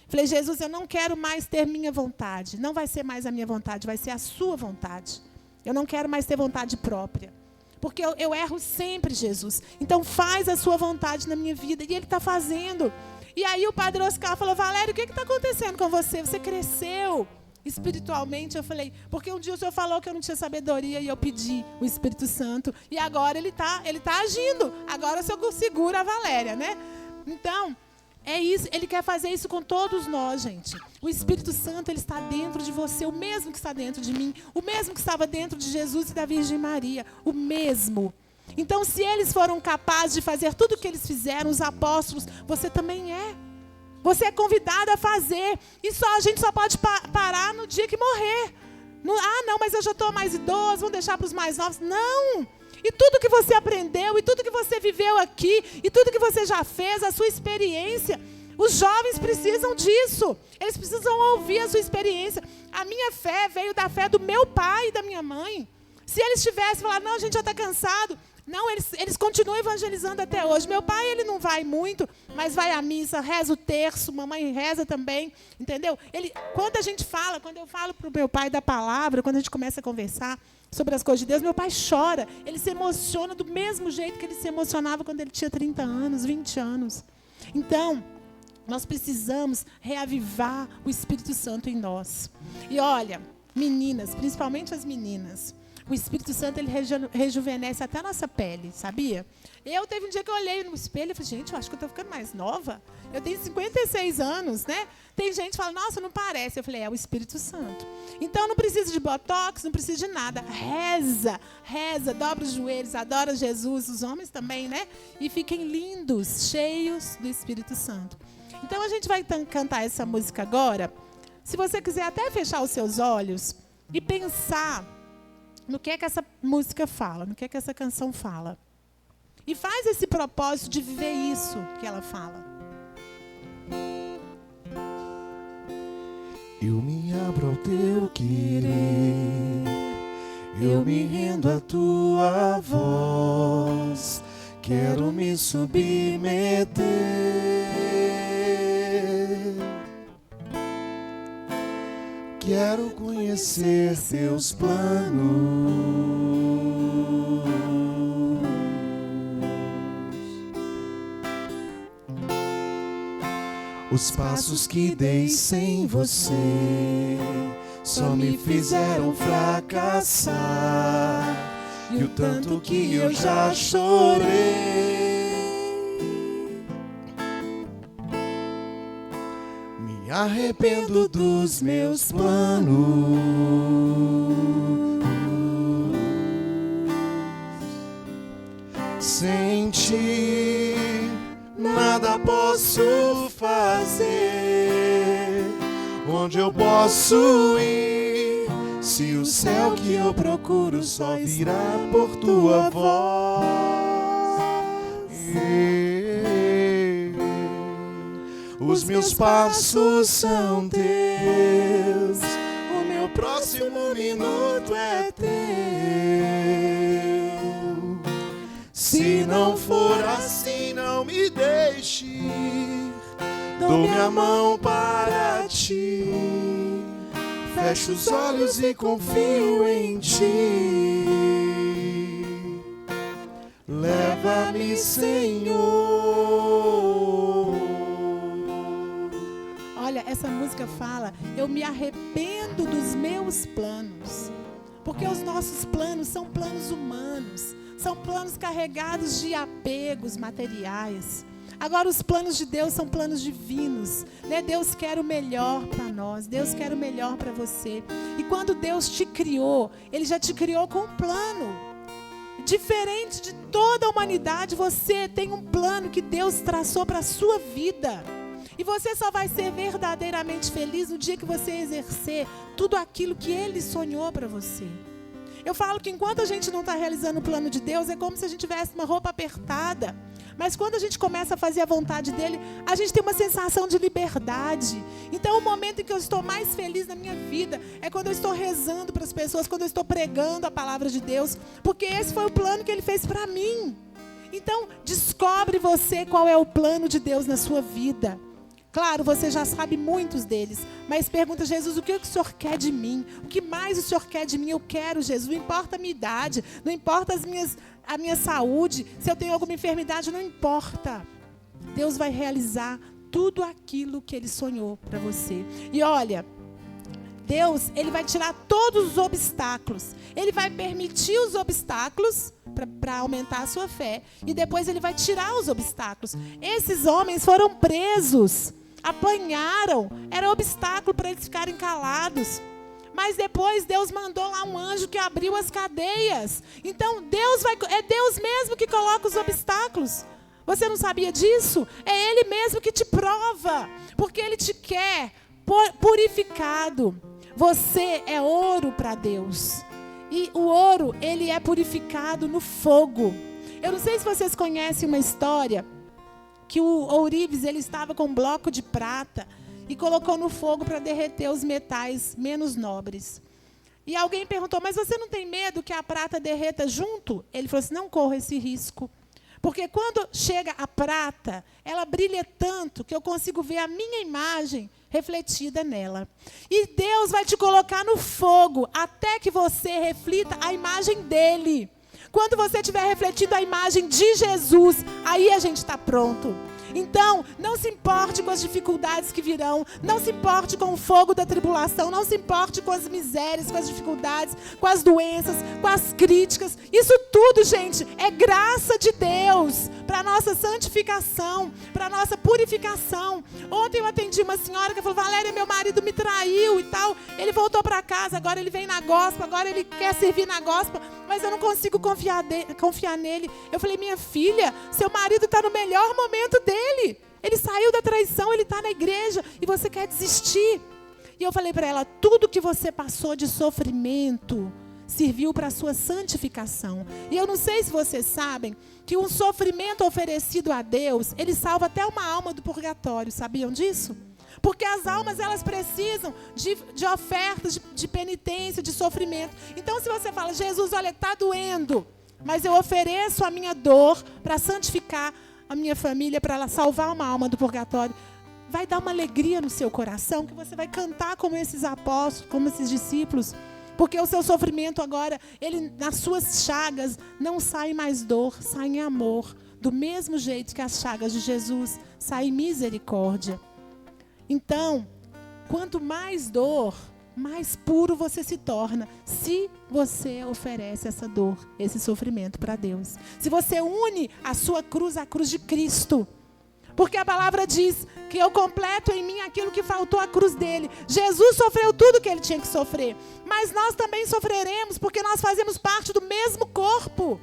Falei, Jesus, eu não quero mais ter minha vontade. Não vai ser mais a minha vontade, vai ser a sua vontade. Eu não quero mais ter vontade própria. Porque eu erro sempre, Jesus. Então faz a sua vontade na minha vida. E Ele está fazendo. E aí o Padre Oscar falou, Valério, o que está acontecendo com você? Você cresceu espiritualmente? Eu falei, porque um dia o Senhor falou que eu não tinha sabedoria e eu pedi o Espírito Santo. E agora ele tá agindo. Agora o Senhor segura a Valéria, né? Então, é isso. Ele quer fazer isso com todos nós, gente. O Espírito Santo, ele está dentro de você, o mesmo que está dentro de mim, o mesmo que estava dentro de Jesus e da Virgem Maria, o mesmo. Então, se eles foram capazes de fazer tudo o que eles fizeram, os apóstolos, você também é. Você é convidado a fazer. E a gente só pode parar no dia que morrer. Não, mas eu já estou mais idoso, vamos deixar para os mais novos. Não! E tudo que você aprendeu, e tudo que você viveu aqui, e tudo que você já fez, a sua experiência, os jovens precisam disso. Eles precisam ouvir a sua experiência. A minha fé veio da fé do meu pai e da minha mãe. Se eles tivessem falado, não, a gente já está cansado. Não, eles continuam evangelizando até hoje. Meu pai, ele não vai muito, mas vai à missa, reza o terço, mamãe reza também, entendeu? Quando eu falo para o meu pai da palavra, quando a gente começa a conversar sobre as coisas de Deus, meu pai chora. Ele se emociona do mesmo jeito que ele se emocionava quando ele tinha 30 anos, 20 anos. Então, nós precisamos reavivar o Espírito Santo em nós. E olha, meninas, principalmente as meninas, o Espírito Santo, ele rejuvenesce até a nossa pele, sabia? Teve um dia que eu olhei no espelho e falei, gente, eu acho que eu estou ficando mais nova. Eu tenho 56 anos, né? Tem gente que fala, nossa, não parece. Eu falei, é o Espírito Santo. Então, não precisa de botox, não precisa de nada. Reza, dobra os joelhos, adora Jesus, os homens também, né? E fiquem lindos, cheios do Espírito Santo. Então, a gente vai cantar essa música agora. Se você quiser até fechar os seus olhos e pensar no que é que essa música fala, no que é que essa canção fala. E faz esse propósito de viver isso que ela fala. Eu me abro ao teu querer, eu me rendo à tua voz, quero me submeter. Quero conhecer teus planos, os passos que dei sem você só me fizeram fracassar, e o tanto que eu já chorei. Me arrependo dos meus planos, sem ti nada posso fazer. Onde eu posso ir, se o céu que eu procuro só virá por tua voz? Os meus passos são teus, o meu próximo minuto é teu. Se não for assim, não me deixe ir. Dou minha mão para ti, fecho os olhos e confio em ti. Leva-me, Senhor. Olha, essa música fala: eu me arrependo dos meus planos. Porque os nossos planos são planos humanos, são planos carregados de apegos materiais. Agora, os planos de Deus são planos divinos, né? Deus quer o melhor para nós, Deus quer o melhor para você. E quando Deus te criou, Ele já te criou com um plano. Diferente de toda a humanidade, você tem um plano que Deus traçou para a sua vida. E você só vai ser verdadeiramente feliz no dia que você exercer tudo aquilo que Ele sonhou para você. Eu falo que enquanto a gente não está realizando o plano de Deus, é como se a gente tivesse uma roupa apertada. Mas quando a gente começa a fazer a vontade dEle, a gente tem uma sensação de liberdade. Então o momento em que eu estou mais feliz na minha vida é quando eu estou rezando para as pessoas, quando eu estou pregando a palavra de Deus. Porque esse foi o plano que Ele fez para mim. Então descobre você qual é o plano de Deus na sua vida. Claro, você já sabe muitos deles, mas pergunta: Jesus, o que o Senhor quer de mim? O que mais o Senhor quer de mim? Eu quero, Jesus. Não importa a minha idade, não importa a minha saúde, se eu tenho alguma enfermidade, não importa. Deus vai realizar tudo aquilo que Ele sonhou para você. E olha, Deus, Ele vai tirar todos os obstáculos. Ele vai permitir os obstáculos para aumentar a sua fé. E depois Ele vai tirar os obstáculos. Esses homens foram presos, apanharam, era obstáculo para eles ficarem calados. Mas depois Deus mandou lá um anjo que abriu as cadeias. Então é Deus mesmo que coloca os obstáculos. Você não sabia disso? É Ele mesmo que te prova, porque Ele te quer purificado. Você é ouro para Deus. E o ouro, ele é purificado no fogo. Eu não sei se vocês conhecem uma história que o ourives, ele estava com um bloco de prata e colocou no fogo para derreter os metais menos nobres. E alguém perguntou: mas você não tem medo que a prata derreta junto? Ele falou assim: não corra esse risco. Porque quando chega a prata, ela brilha tanto que eu consigo ver a minha imagem refletida nela. E Deus vai te colocar no fogo até que você reflita a imagem dele. Quando você tiver refletido a imagem de Jesus, aí a gente está pronto. Então, não se importe com as dificuldades que virão, não se importe com o fogo da tribulação, não se importe com as misérias, com as dificuldades, com as doenças, com as críticas. Isso tudo, gente, é graça de Deus para a nossa santificação, para a nossa purificação. Ontem eu atendi uma senhora que falou: Valéria, meu marido me traiu e tal. Ele voltou para casa, agora ele vem na gospel, agora ele quer servir na gospel, mas eu não consigo confiar nele. Eu falei: minha filha, seu marido está no melhor momento dele. Ele saiu da traição, ele está na igreja e você quer desistir. E eu falei para ela: tudo que você passou de sofrimento serviu para a sua santificação. E eu não sei se vocês sabem que um sofrimento oferecido a Deus, ele salva até uma alma do purgatório. Sabiam disso? Porque as almas, elas precisam de ofertas, de penitência, de sofrimento. Então, se você fala: Jesus, olha, está doendo, mas eu ofereço a minha dor para santificar a minha família, para ela salvar uma alma do purgatório, vai dar uma alegria no seu coração, que você vai cantar como esses apóstolos, como esses discípulos, porque o seu sofrimento agora, ele, nas suas chagas, não sai mais dor, sai em amor, do mesmo jeito que as chagas de Jesus saem misericórdia. Então, quanto mais dor, mais puro você se torna, se você oferece essa dor, esse sofrimento para Deus. Se você une a sua cruz à cruz de Cristo. Porque a palavra diz que eu completo em mim aquilo que faltou à cruz dele. Jesus sofreu tudo o que ele tinha que sofrer. Mas nós também sofreremos, porque nós fazemos parte do mesmo corpo.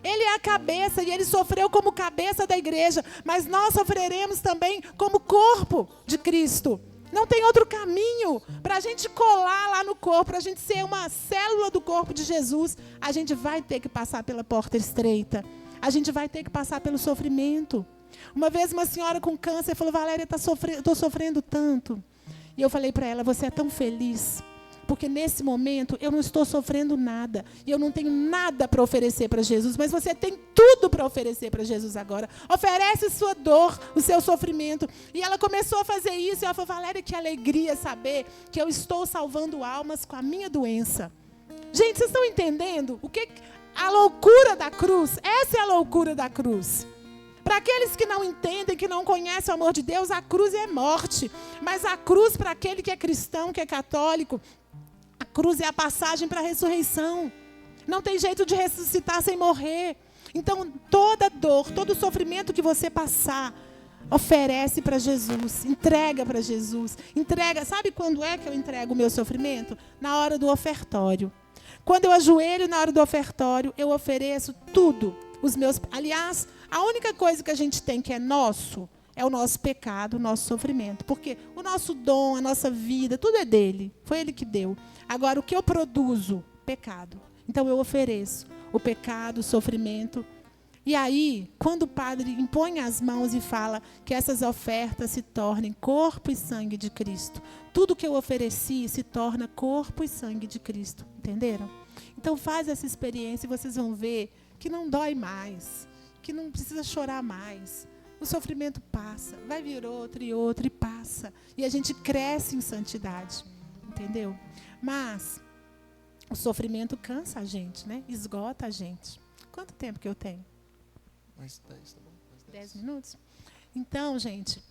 Ele é a cabeça e ele sofreu como cabeça da igreja. Mas nós sofreremos também como corpo de Cristo. Não tem outro caminho para a gente colar lá no corpo, para a gente ser uma célula do corpo de Jesus. A gente vai ter que passar pela porta estreita. A gente vai ter que passar pelo sofrimento. Uma vez uma senhora com câncer falou, Valéria, estou sofrendo tanto. E eu falei para ela, você é tão feliz, porque nesse momento eu não estou sofrendo nada. E eu não tenho nada para oferecer para Jesus, mas você tem tudo para oferecer para Jesus agora. Oferece sua dor, o seu sofrimento. E ela começou a fazer isso, e ela falou, Valéria, que alegria saber que eu estou salvando almas com a minha doença. Gente, vocês estão entendendo? A loucura da cruz, essa é a loucura da cruz. Para aqueles que não entendem, que não conhecem o amor de Deus, a cruz é morte. Mas a cruz, para aquele que é cristão, que é católico, a cruz é a passagem para a ressurreição. Não tem jeito de ressuscitar sem morrer. Então, toda dor, todo sofrimento que você passar, oferece para Jesus, entrega para Jesus. Entrega, sabe quando é que eu entrego o meu sofrimento? Na hora do ofertório. Quando eu ajoelho na hora do ofertório, eu ofereço tudo. Aliás, a única coisa que a gente tem que é nosso, é o nosso pecado, o nosso sofrimento. Porque o nosso dom, a nossa vida, tudo é dele. Foi ele que deu. Agora, o que eu produzo? Pecado. Então, eu ofereço o pecado, o sofrimento. E aí, quando o padre impõe as mãos e fala que essas ofertas se tornem corpo e sangue de Cristo, tudo que eu ofereci se torna corpo e sangue de Cristo. Entenderam? Então, faz essa experiência e vocês vão ver que não dói mais, que não precisa chorar mais. O sofrimento passa, vai vir outro e passa. E a gente cresce em santidade. Entendeu? Mas o sofrimento cansa a gente, né? Esgota a gente. Quanto tempo que eu tenho? Mais 10, tá bom? Mais 10 minutos? Então, gente,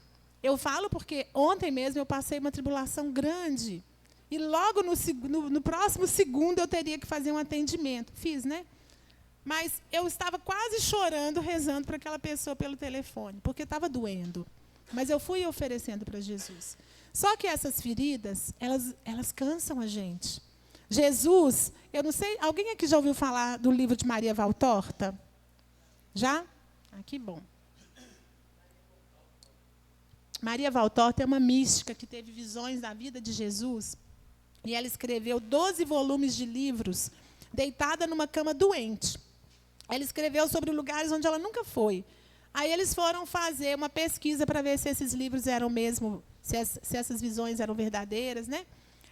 eu falo porque ontem mesmo eu passei uma tribulação grande. E logo no próximo segundo eu teria que fazer um atendimento. Fiz, né? Mas eu estava quase chorando, rezando para aquela pessoa pelo telefone, porque estava doendo. Mas eu fui oferecendo para Jesus. Só que essas feridas, elas cansam a gente. Jesus, eu não sei, alguém aqui já ouviu falar do livro de Maria Valtorta? Já? Ah, que bom. Maria Valtorta é uma mística que teve visões da vida de Jesus. E ela escreveu 12 volumes de livros, deitada numa cama doente. Ela escreveu sobre lugares onde ela nunca foi. Aí eles foram fazer uma pesquisa para ver se esses livros eram mesmo, se essas visões eram verdadeiras, né?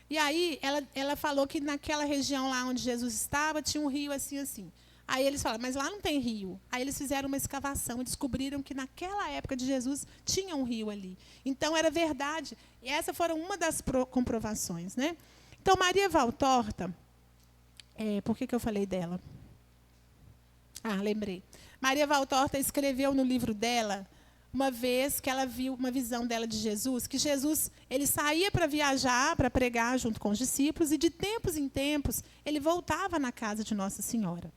E aí ela falou que naquela região lá onde Jesus estava, tinha um rio assim, assim. Aí eles falaram, mas lá não tem rio. Aí eles fizeram uma escavação e descobriram que naquela época de Jesus tinha um rio ali. Então era verdade. E essa foram uma das comprovações, né? Então Maria Valtorta, por que eu falei dela? Ah, lembrei. Maria Valtorta escreveu no livro dela, uma vez que ela viu uma visão dela de Jesus, que Jesus ele saía para viajar, para pregar junto com os discípulos, e de tempos em tempos ele voltava na casa de Nossa Senhora.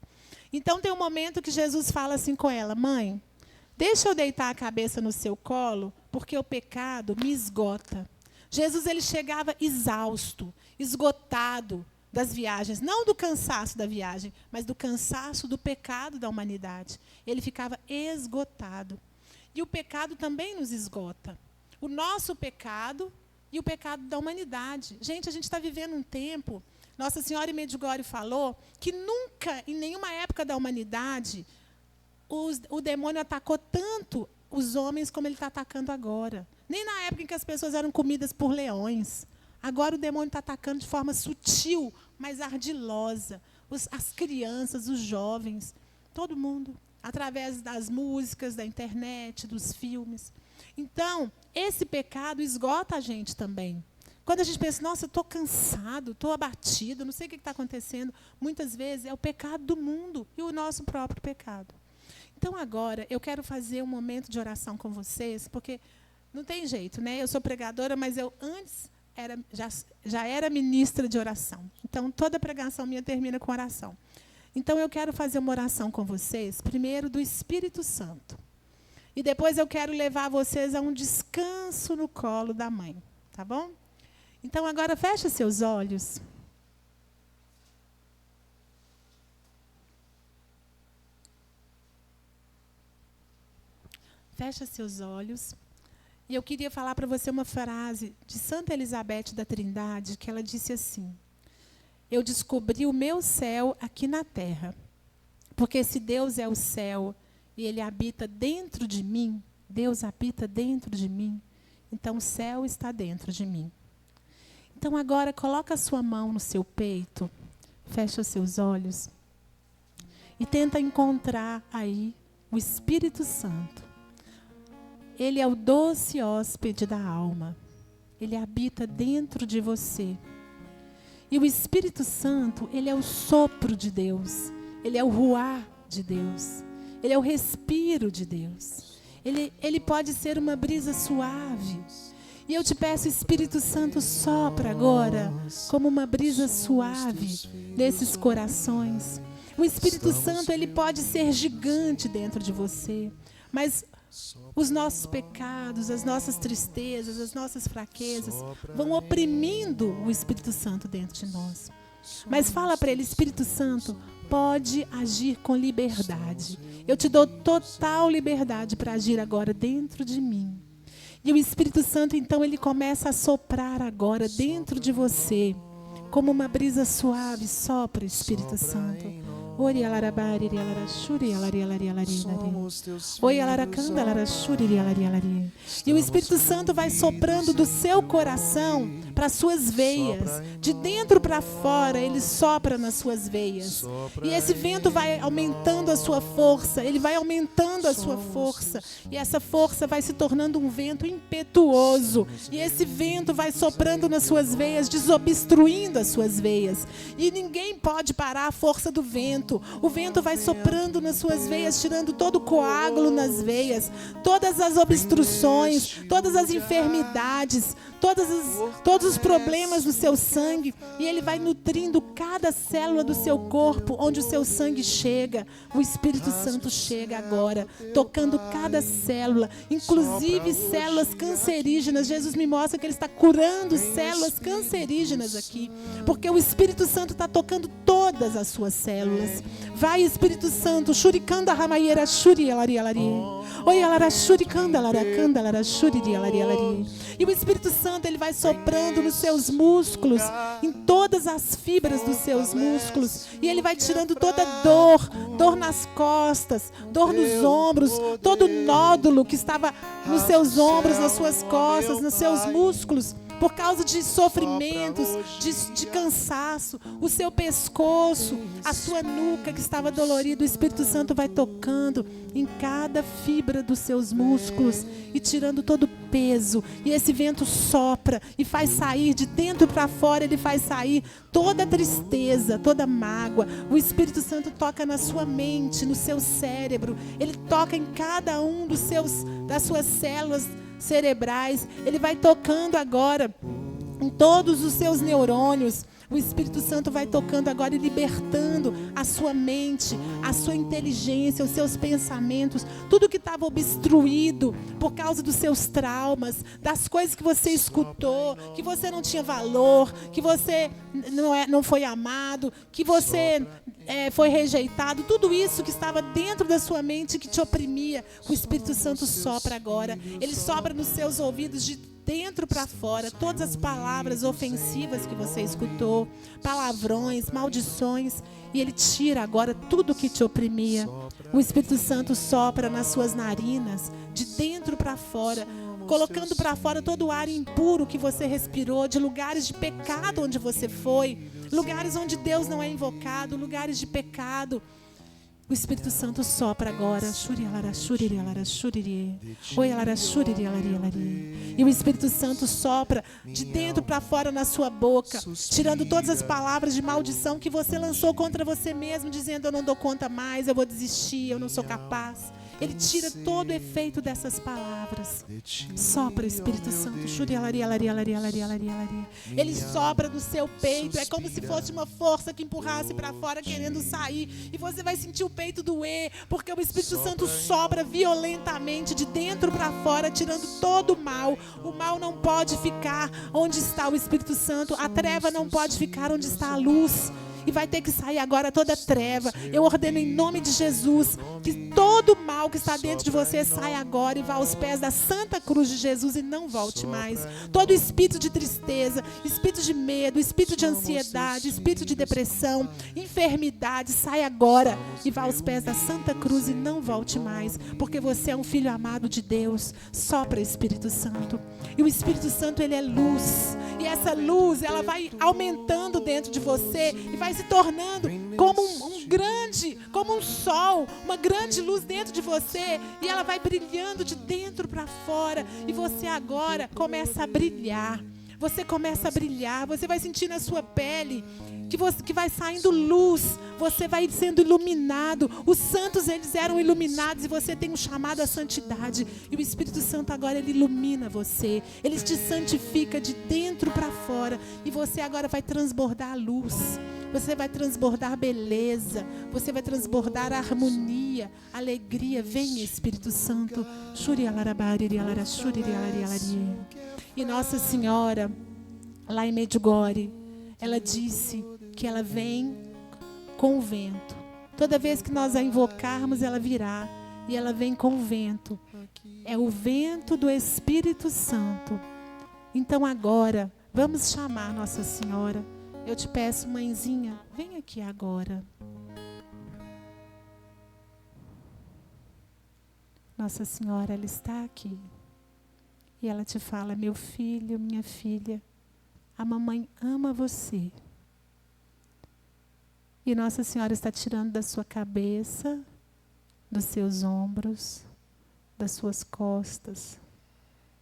Então tem um momento que Jesus fala assim com ela, mãe, deixa eu deitar a cabeça no seu colo, porque o pecado me esgota. Jesus ele chegava exausto, esgotado das viagens, não do cansaço da viagem, mas do cansaço do pecado da humanidade. Ele ficava esgotado. E o pecado também nos esgota. O nosso pecado e o pecado da humanidade. Gente, a gente está vivendo um tempo, Nossa Senhora em Medjugorje falou, que nunca, em nenhuma época da humanidade, o demônio atacou tanto os homens como ele está atacando agora. Nem na época em que as pessoas eram comidas por leões. Agora o demônio está atacando de forma sutil, mas ardilosa. As crianças, os jovens, todo mundo, através das músicas, da internet, dos filmes. Então, esse pecado esgota a gente também. Quando a gente pensa, nossa, eu estou cansado, estou abatido, não sei o que está acontecendo, muitas vezes é o pecado do mundo e o nosso próprio pecado. Então, agora, eu quero fazer um momento de oração com vocês, porque não tem jeito, né? Eu sou pregadora, mas eu antes já era ministra de oração. Então, toda pregação minha termina com oração. Então, eu quero fazer uma oração com vocês, primeiro do Espírito Santo. E depois eu quero levar vocês a um descanso no colo da mãe. Tá bom? Então, agora fecha seus olhos. Fecha seus olhos. E eu queria falar para você uma frase de Santa Elizabeth da Trindade, que ela disse assim, eu descobri o meu céu aqui na terra, porque se Deus é o céu e Ele habita dentro de mim, Deus habita dentro de mim, então o céu está dentro de mim. Então agora coloca a sua mão no seu peito, fecha os seus olhos e tenta encontrar aí o Espírito Santo. Ele é o doce hóspede da alma. Ele habita dentro de você. E o Espírito Santo, ele é o sopro de Deus. Ele é o ruá de Deus. Ele é o respiro de Deus. Ele pode ser uma brisa suave. E eu te peço, Espírito Santo, sopra agora como uma brisa suave nesses corações. O Espírito Santo, ele pode ser gigante dentro de você, mas os nossos pecados, as nossas tristezas, as nossas fraquezas vão oprimindo o Espírito Santo dentro de nós. Mas fala para ele, Espírito Santo, pode agir com liberdade. Eu te dou total liberdade para agir agora dentro de mim. E o Espírito Santo, então, ele começa a soprar agora dentro de você, como uma brisa suave. Sopra, Espírito Santo. Ori alarabari alarashuri alari. Oi alaracanda alarashuri alari. E o Espírito Santo vai soprando do seu coração para as suas veias, de dentro para fora, ele sopra nas suas veias. E esse vento vai aumentando a sua força, ele vai aumentando a sua força, e essa força vai se tornando um vento impetuoso. E esse vento vai soprando nas suas veias, desobstruindo as suas veias. E ninguém pode parar a força do vento. O vento vai soprando nas suas veias, tirando todo o coágulo nas veias, todas as obstruções, todas as enfermidades, todos os problemas no seu sangue. E ele vai nutrindo cada célula do seu corpo, onde o seu sangue chega. O Espírito Santo chega agora, tocando cada célula, inclusive células cancerígenas. Jesus me mostra que ele está curando células cancerígenas aqui, porque o Espírito Santo está tocando todas as suas células. Vai, Espírito Santo, shurikanda ramayera shuri alari. Oi alara shurikanda alaracanda alara shuri alari. E o Espírito Santo, ele vai soprando nos seus músculos, em todas as fibras dos seus músculos, e ele vai tirando toda dor nas costas, dor nos ombros, todo nódulo que estava nos seus ombros, nas suas costas, nos seus músculos, por causa de sofrimentos, de cansaço, o seu pescoço, a sua nuca que estava dolorida. O Espírito Santo vai tocando em cada fibra dos seus músculos e tirando todo o peso. E esse vento sopra e faz sair de dentro para fora, ele faz sair toda tristeza, toda mágoa. O Espírito Santo toca na sua mente, no seu cérebro, ele toca em cada um das suas células cerebrais, ele vai tocando agora em todos os seus neurônios. O Espírito Santo vai tocando agora e libertando a sua mente, a sua inteligência, os seus pensamentos, tudo que estava obstruído por causa dos seus traumas, das coisas que você escutou, que você não tinha valor, que você não foi amado, que você foi rejeitado, tudo isso que estava dentro da sua mente que te oprimia. O Espírito Santo sopra agora, ele sopra nos seus ouvidos de dentro para fora, todas as palavras ofensivas que você escutou, palavrões, maldições, e ele tira agora tudo que te oprimia. O Espírito Santo sopra nas suas narinas, de dentro para fora, colocando para fora todo o ar impuro que você respirou, de lugares de pecado onde você foi, lugares onde Deus não é invocado, lugares de pecado. O Espírito Santo sopra agora. E o Espírito Santo sopra de dentro para fora na sua boca, tirando todas as palavras de maldição que você lançou contra você mesmo, dizendo: eu não dou conta mais, eu vou desistir, eu não sou capaz. Ele tira todo o efeito dessas palavras. Sopra, Espírito Santo. Ele sopra no seu peito. É como se fosse uma força que empurrasse para fora, querendo sair. E você vai sentir o peito doer, porque o Espírito Santo sopra violentamente de dentro para fora, tirando todo o mal. O mal não pode ficar onde está o Espírito Santo. A treva não pode ficar onde está a luz. e vai ter que sair agora toda treva. Eu ordeno em nome de Jesus que todo mal que está dentro de você saia agora e vá aos pés da Santa Cruz de Jesus e não volte mais. Todo espírito de tristeza, espírito de medo, espírito de ansiedade, espírito de depressão, enfermidade, sai agora e vá aos pés da Santa Cruz e não volte mais, porque você é um filho amado de Deus. Sopra, Espírito Santo. E o Espírito Santo, ele é luz. E essa luz, ela vai aumentando dentro de você e vai se tornando como como um sol, uma grande luz dentro de você, e ela vai brilhando de dentro para fora, e você agora começa a brilhar. Você começa a brilhar, você vai sentir na sua pele que vai saindo luz, você vai sendo iluminado. Os santos, eles eram iluminados, e você tem um chamado à santidade. E o Espírito Santo agora, ele ilumina você, ele te santifica de dentro para fora, e você agora vai transbordar a luz. Você vai transbordar beleza, você vai transbordar harmonia, alegria. Vem, Espírito Santo. E Nossa Senhora, lá em Medjugorje, ela disse que ela vem com o vento. Toda vez que nós a invocarmos, ela virá. E ela vem com o vento. É o vento do Espírito Santo. Então agora, vamos chamar Nossa Senhora. Eu te peço, mãezinha, vem aqui agora. Nossa Senhora, ela está aqui. E ela te fala: meu filho, minha filha, a mamãe ama você. E Nossa Senhora está tirando da sua cabeça, dos seus ombros, das suas costas,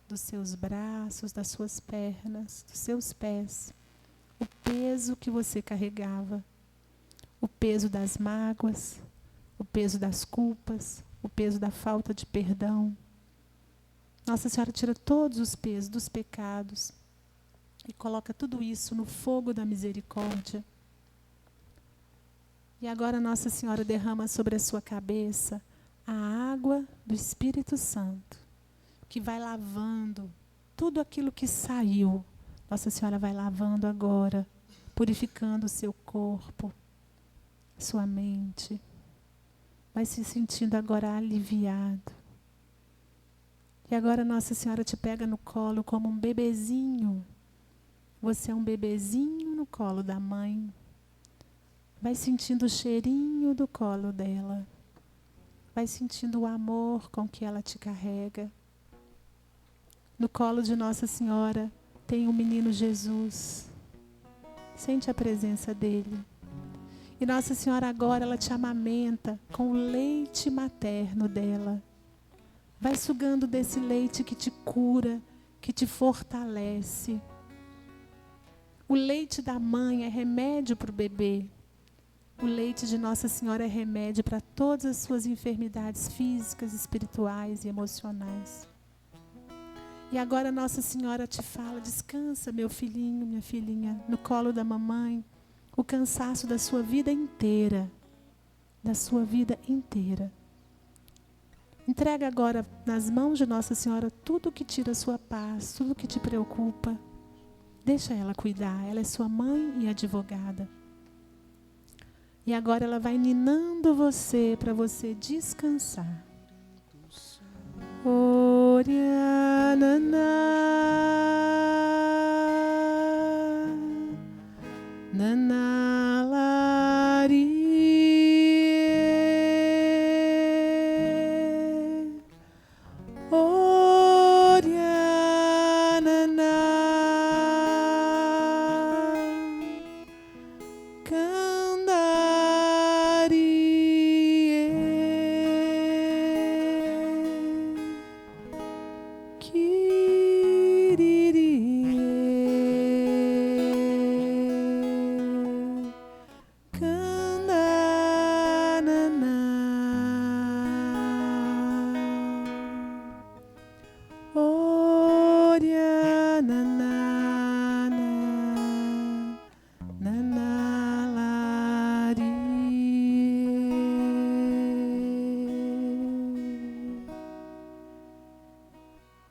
dos seus braços, das suas pernas, dos seus pés, o peso que você carregava, o peso das mágoas, o peso das culpas, o peso da falta de perdão. Nossa Senhora tira todos os pesos dos pecados e coloca tudo isso no fogo da misericórdia. E agora Nossa Senhora derrama sobre a sua cabeça a água do Espírito Santo, que vai lavando tudo aquilo que saiu. Nossa Senhora vai lavando agora, purificando o seu corpo, sua mente. Vai se sentindo agora aliviado. E agora Nossa Senhora te pega no colo como um bebezinho. Você é um bebezinho no colo da mãe. Vai sentindo o cheirinho do colo dela. Vai sentindo o amor com que ela te carrega. No colo de Nossa Senhora tem o menino Jesus. Sente a presença dele. E Nossa Senhora agora, ela te amamenta com o leite materno dela. Vai sugando desse leite que te cura, que te fortalece. O leite da mãe é remédio para o bebê. O leite de Nossa Senhora é remédio para todas as suas enfermidades físicas, espirituais e emocionais. E agora Nossa Senhora te fala: descansa, meu filhinho, minha filhinha, no colo da mamãe, o cansaço da sua vida inteira. Da sua vida inteira. Entrega agora nas mãos de Nossa Senhora tudo que tira a sua paz, tudo que te preocupa. Deixa ela cuidar, ela é sua mãe e advogada. E agora ela vai ninando você para você descansar. Orianana, nanalari, Orianana,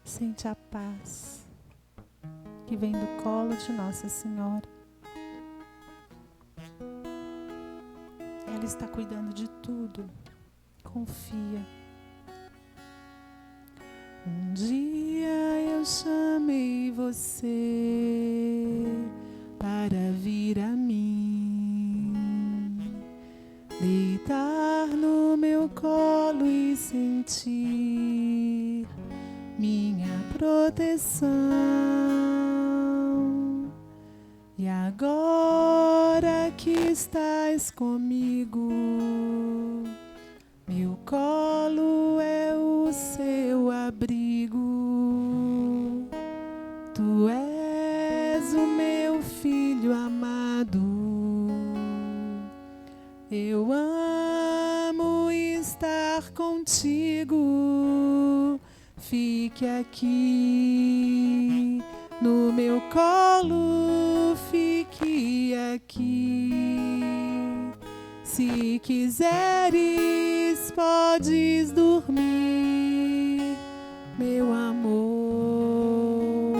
sente a paz que vem do colo de Nossa Senhora. Ele está cuidando de tudo. Confia. Um dia eu chamei você para vir a mim, deitar no meu colo e sentir minha proteção. E agora que estás comigo, meu colo é o seu abrigo. Tu és o meu filho amado. Eu amo estar contigo. Fique aqui no meu colo, fique aqui. Se quiseres, podes dormir, meu amor.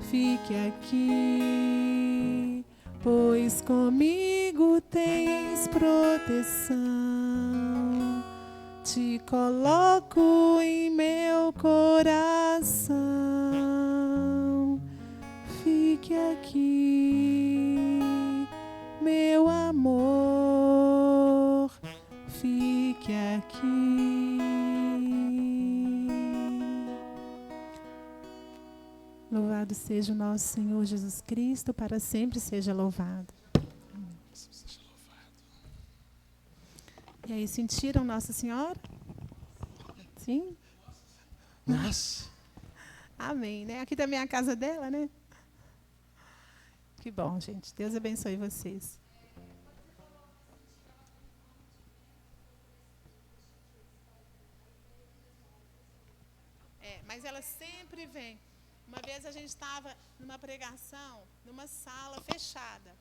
Fique aqui, pois comigo tens proteção. Te coloco em meu coração. Fique aqui, meu amor. Fique aqui. Louvado seja o nosso Senhor Jesus Cristo, para sempre seja louvado. E aí, sentiram Nossa Senhora? Sim? Nossa. Amém, né? Aqui também é a casa dela, né? Que bom, gente. Deus abençoe vocês. Mas ela sempre vem. Uma vez a gente estava numa pregação, numa sala fechada.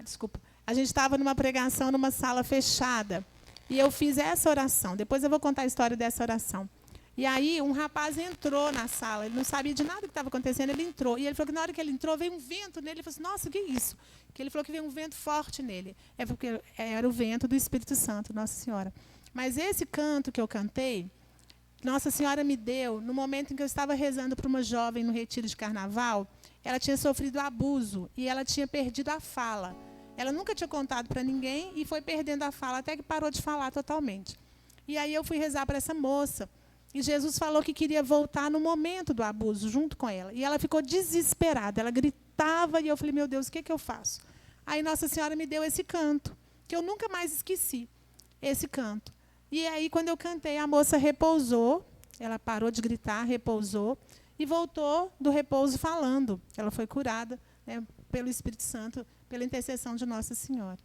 Desculpa. A gente estava numa pregação, numa sala fechada. E eu fiz essa oração. Depois eu vou contar a história dessa oração. E aí um rapaz entrou na sala. Ele não sabia de nada que estava acontecendo. Ele entrou. E ele falou que na hora que ele entrou, veio um vento nele. Ele falou assim, nossa, o que é isso? Que ele falou que veio um vento forte nele. É porque era o vento do Espírito Santo, Nossa Senhora. Mas esse canto que eu cantei, Nossa Senhora me deu, no momento em que eu estava rezando para uma jovem no retiro de carnaval. Ela tinha sofrido abuso e ela tinha perdido a fala. Ela nunca tinha contado para ninguém e foi perdendo a fala até que parou de falar totalmente. E aí eu fui rezar para essa moça. E Jesus falou que queria voltar no momento do abuso, junto com ela. E ela ficou desesperada. Ela gritava e eu falei, meu Deus, o que eu faço? Aí Nossa Senhora me deu esse canto, que eu nunca mais esqueci, esse canto. E aí, quando eu cantei, a moça repousou. Ela parou de gritar, repousou. E voltou do repouso falando. Ela foi curada, né, pelo Espírito Santo, pela intercessão de Nossa Senhora.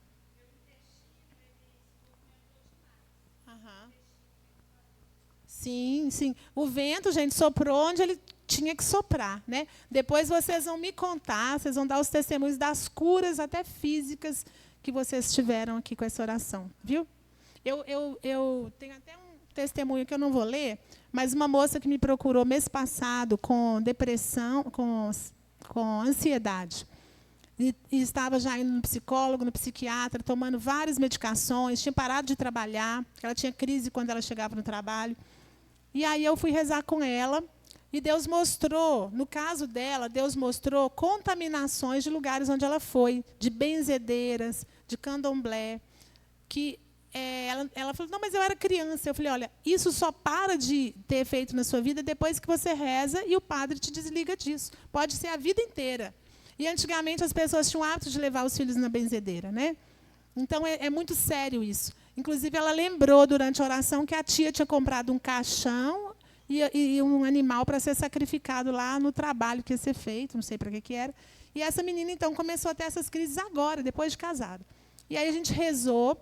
Aham. Sim, sim. O vento, gente, soprou onde ele tinha que soprar, né? Depois vocês vão me contar, vocês vão dar os testemunhos das curas, até físicas, que vocês tiveram aqui com essa oração, viu? Eu tenho até um testemunho que eu não vou ler, mas uma moça que me procurou mês passado com depressão, com ansiedade. E estava já indo no psicólogo, no psiquiatra, tomando várias medicações, tinha parado de trabalhar, ela tinha crise quando ela chegava no trabalho. E aí eu fui rezar com ela, e Deus mostrou, no caso dela, Deus mostrou contaminações de lugares onde ela foi, de benzedeiras, de candomblé, que ela falou, não, mas eu era criança. Eu falei, olha, isso só para de ter efeito na sua vida depois que você reza e o padre te desliga disso. Pode ser a vida inteira. E antigamente as pessoas tinham o hábito de levar os filhos na benzedeira, né? Então é muito sério isso. Inclusive, ela lembrou durante a oração que a tia tinha comprado um caixão e um animal para ser sacrificado lá no trabalho que ia ser feito, não sei para que era. E essa menina, então, começou a ter essas crises agora, depois de casado. E aí a gente rezou.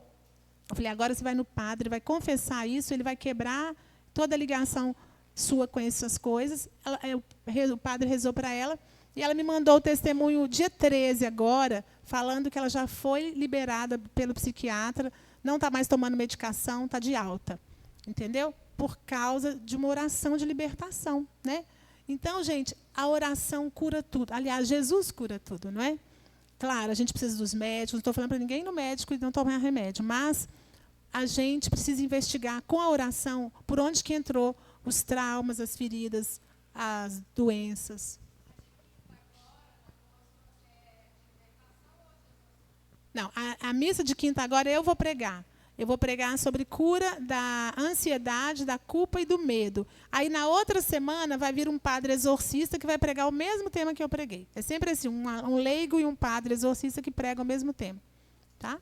Eu falei, agora você vai no padre, vai confessar isso, ele vai quebrar toda a ligação sua com essas coisas. O padre rezou para ela, e ela me mandou o testemunho dia 13 agora, falando que ela já foi liberada pelo psiquiatra, não está mais tomando medicação, está de alta. Entendeu? Por causa de uma oração de libertação, né? Então, gente, a oração cura tudo. Aliás, Jesus cura tudo, não é? Claro, a gente precisa dos médicos, não estou falando para ninguém ir no médico e não tomar remédio, mas a gente precisa investigar com a oração por onde que entrou os traumas, as feridas, as doenças. Não, a missa de quinta agora eu vou pregar. Eu vou pregar sobre cura da ansiedade, da culpa e do medo. Aí, na outra semana, vai vir um padre exorcista que vai pregar o mesmo tema que eu preguei. É sempre assim, um leigo e um padre exorcista que pregam o mesmo tema. Tá?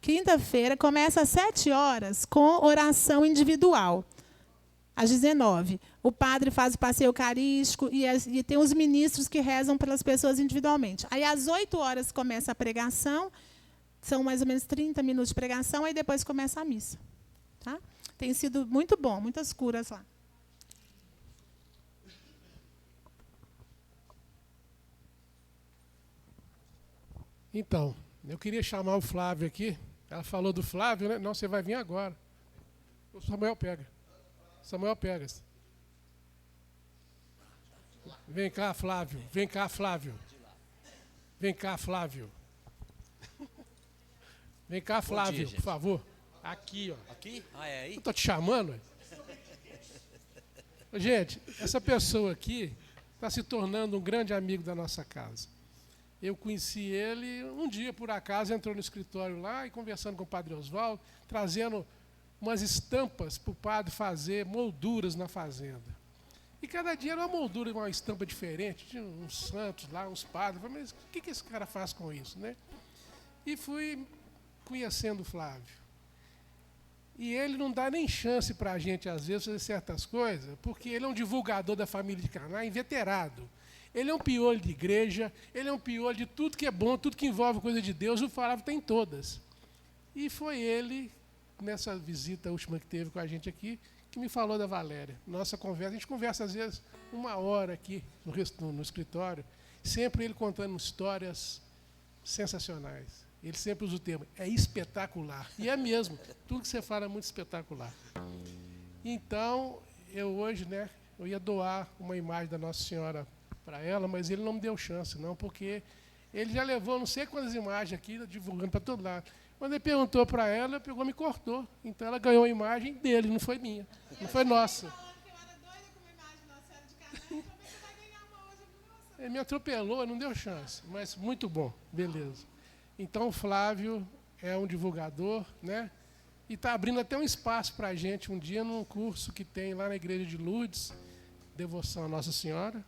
Quinta-feira começa às 7h com oração individual. Às 19h. O padre faz o passeio eucarístico e tem os ministros que rezam pelas pessoas individualmente. Aí, às 8h começa a pregação. São mais ou menos 30 minutos de pregação, aí depois começa a missa. Tá? Tem sido muito bom, muitas curas lá. Então, eu queria chamar o Flávio aqui. Ela falou do Flávio, né? Não, você vai vir agora. O Samuel pega. Samuel pega. Vem cá, Flávio. Vem cá, Flávio. Vem cá, Flávio. Vem cá, Flávio, por favor. Aqui, ó. Aqui? Ah, é aí? Eu tô te chamando. Gente, essa pessoa aqui está se tornando um grande amigo da nossa casa. Eu conheci ele um dia, por acaso, entrou no escritório lá e conversando com o padre Oswaldo, trazendo umas estampas para o padre fazer molduras na fazenda. E cada dia era uma moldura, uma estampa diferente, tinha uns santos lá, uns padres. Eu falei, mas o que esse cara faz com isso, né? E fui conhecendo o Flávio. E ele não dá nem chance para a gente, às vezes, fazer certas coisas, porque ele é um divulgador da família de Caná, inveterado. Ele é um piolho de igreja, ele é um piolho de tudo que é bom, tudo que envolve coisa de Deus, o Flávio tem todas. E foi ele, nessa visita última que teve com a gente aqui, que me falou da Valéria. Nossa conversa, a gente conversa, às vezes, 1 hora aqui no escritório, sempre ele contando histórias sensacionais. Ele sempre usa o termo, é espetacular. E é mesmo, tudo que você fala é muito espetacular. Então, eu hoje, né, eu ia doar uma imagem da Nossa Senhora para ela, mas ele não me deu chance, não, porque ele já levou não sei quantas imagens aqui, divulgando para todo lado. Quando ele perguntou para ela, pegou e me cortou. Então, ela ganhou a imagem dele, não foi minha, não foi nossa. Ele me atropelou, não deu chance, mas muito bom, beleza. Então, o Flávio é um divulgador, né? E está abrindo até um espaço para a gente um dia num curso que tem lá na Igreja de Lourdes, Devoção à Nossa Senhora,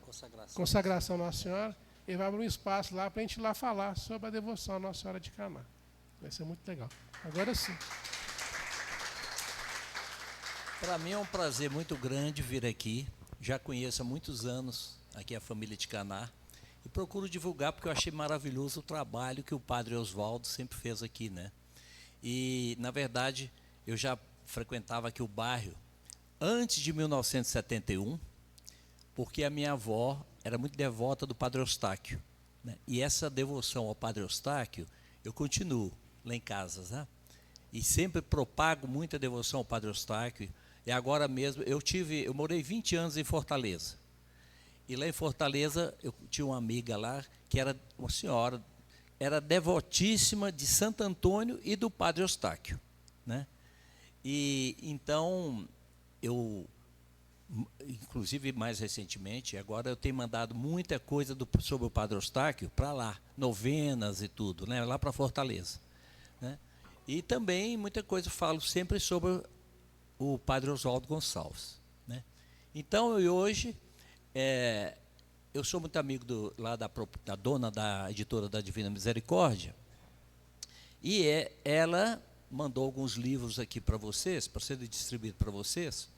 Consagração à Nossa Senhora. Ele vai abrir um espaço lá para a gente ir lá falar sobre a devoção à Nossa Senhora de Caná. Vai ser muito legal. Agora sim. Para mim é um prazer muito grande vir aqui. Já conheço há muitos anos aqui a família de Caná. E procuro divulgar porque eu achei maravilhoso o trabalho que o padre Oswaldo sempre fez aqui, né? E, na verdade, eu já frequentava aqui o bairro antes de 1971, porque a minha avó era muito devota do padre Eustáquio, né? E essa devoção ao padre Eustáquio, eu continuo lá em casa, né? E sempre propago muita devoção ao padre Eustáquio. E agora mesmo, eu morei 20 anos em Fortaleza. E lá em Fortaleza, eu tinha uma amiga lá, que era uma senhora, era devotíssima de Santo Antônio e do padre Eustáquio, né? E então, inclusive mais recentemente, agora eu tenho mandado muita coisa sobre o padre Eustáquio para lá, novenas e tudo, né? Lá para Fortaleza, né? E também muita coisa falo sempre sobre o padre Oswaldo Gonçalves, né? Então, hoje... eu sou muito amigo da dona da editora da Divina Misericórdia, e ela mandou alguns livros aqui para vocês, para ser distribuído para vocês,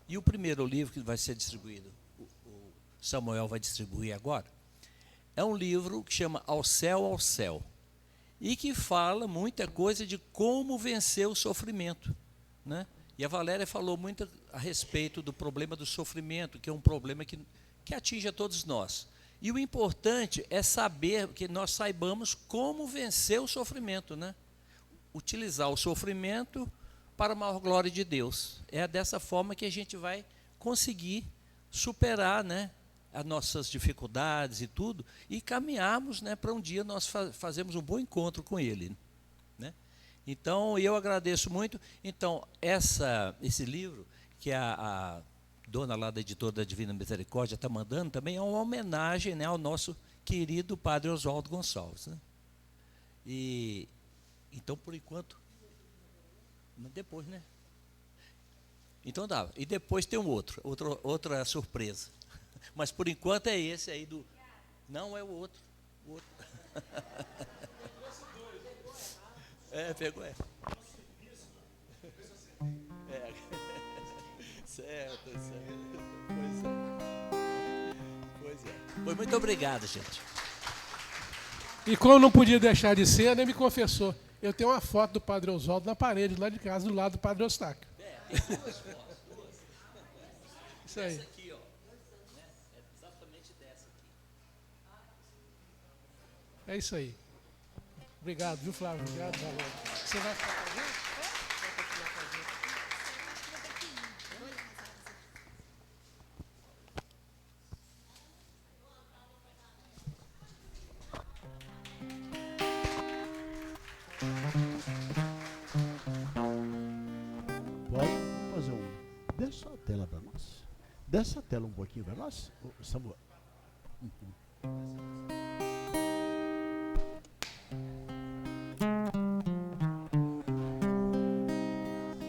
e o primeiro livro que vai ser distribuído, o Samuel vai distribuir agora, é um livro que chama Ao Céu, e que fala muita coisa de como vencer o sofrimento, né? E a Valéria falou muito a respeito do problema do sofrimento, que é um problema que atinge a todos nós. E o importante é saber, que nós saibamos como vencer o sofrimento, né? Utilizar o sofrimento para a maior glória de Deus. É dessa forma que a gente vai conseguir superar, né, as nossas dificuldades e tudo, e caminharmos, né, para um dia nós fazermos um bom encontro com ele, né? Então, eu agradeço muito. Então, esse livro, que a dona lá da editora da Divina Misericórdia está mandando, também é uma homenagem, né, ao nosso querido Padre Oswaldo Gonçalves, né? E, então, por enquanto, depois, né? Então dá. E depois tem outra surpresa. Mas por enquanto é esse aí do. Não, é o outro. Pegou, Certo. Pois é. Pois muito obrigado, gente. E como não podia deixar de ser, ele me confessou. Eu tenho uma foto do Padre Oswaldo na parede, lá de casa, do lado do Padre Eustáquio. Tem duas fotos. Isso aí. Essa aqui, ó. Né? É exatamente dessa aqui. É isso aí. Obrigado, viu, Flávio? Obrigado, Valor. Você vai ficar com a gente? Pode fazer Desce a tela para nós. Desce a tela um pouquinho para nós, Samuel.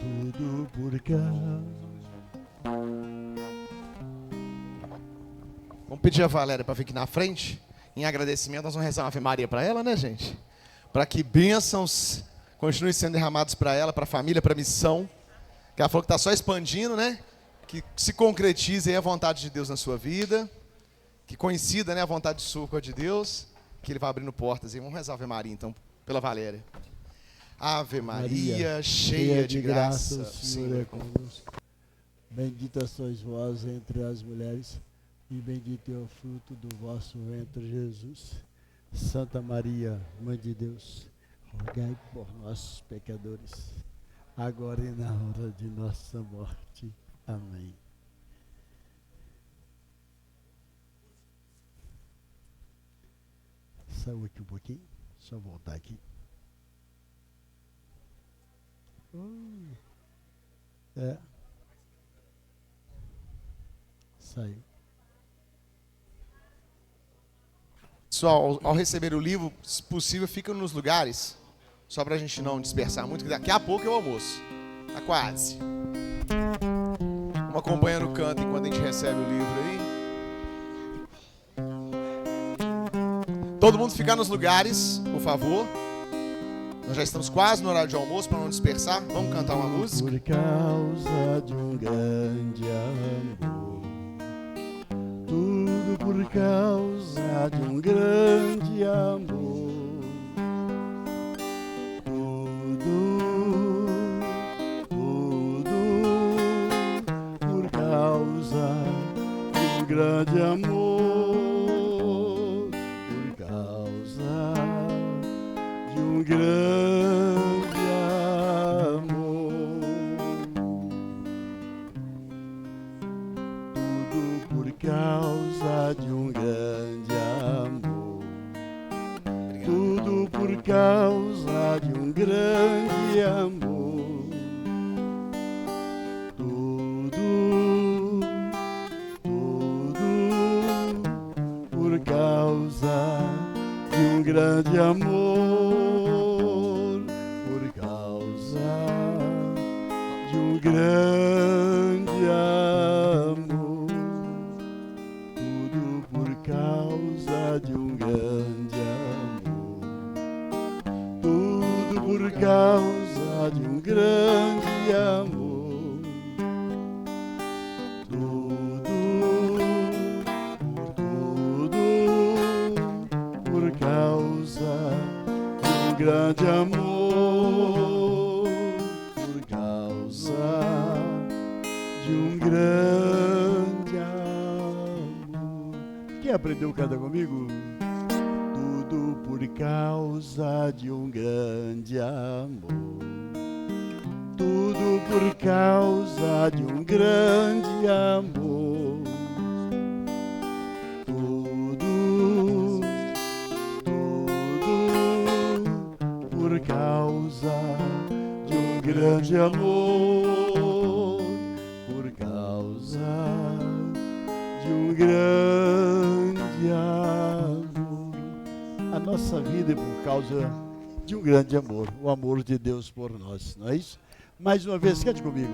Tudo por causa. Vamos pedir a Valéria para vir aqui na frente. Em agradecimento, nós vamos rezar uma Ave Maria para ela, né, gente? Para que bênçãos continuem sendo derramados para ela, para a família, para a missão. Que ela falou que está só expandindo, né? Que se concretize aí a vontade de Deus na sua vida. Que coincida, né, a vontade sua com a de Deus. Que Ele vai abrindo portas. E vamos rezar a Ave Maria, então, pela Valéria. Ave Maria, cheia de graça, o Senhor é convosco. Bendita sois vós entre as mulheres, e bendito é o fruto do vosso ventre, Jesus. Santa Maria, Mãe de Deus, rogai por nós, pecadores, agora e na hora de nossa morte. Amém. Saiu aqui um pouquinho, só voltar aqui. Saiu. Pessoal, ao receber o livro, se possível, fica nos lugares, só para a gente não dispersar muito, que daqui a pouco é o almoço. Tá quase. Vamos acompanhando o canto enquanto a gente recebe o livro aí. Todo mundo ficar nos lugares, por favor. Nós já estamos quase no horário de almoço, para não dispersar. Vamos cantar uma música. Por causa de um grande amor, tudo por causa de um grande amor, tudo por causa de um grande amor, por causa de um grande amor, tudo por causa de um grande amor, tudo por causa de um grande amor, tudo por causa de um grande amor, por causa de um grande amor, tudo por causa de um grande amor, tudo por causa de um grande amor, tudo por causa de um grande amor, por causa de um grande amor. Quem aprendeu a cantar comigo? Tudo por causa de um grande amor, tudo por causa de um grande amor, grande amor, por causa de um grande amor. A nossa vida é por causa de um grande amor, o amor de Deus por nós, não é isso? Mais uma vez, cante comigo.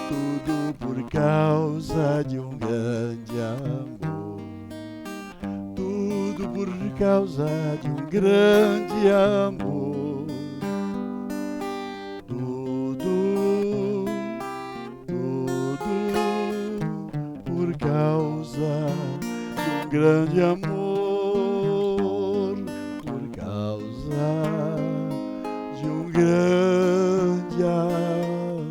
Tudo por causa de um grande amor, tudo por causa de um grande amor, tudo por causa de um grande amor, por causa de um grande amor,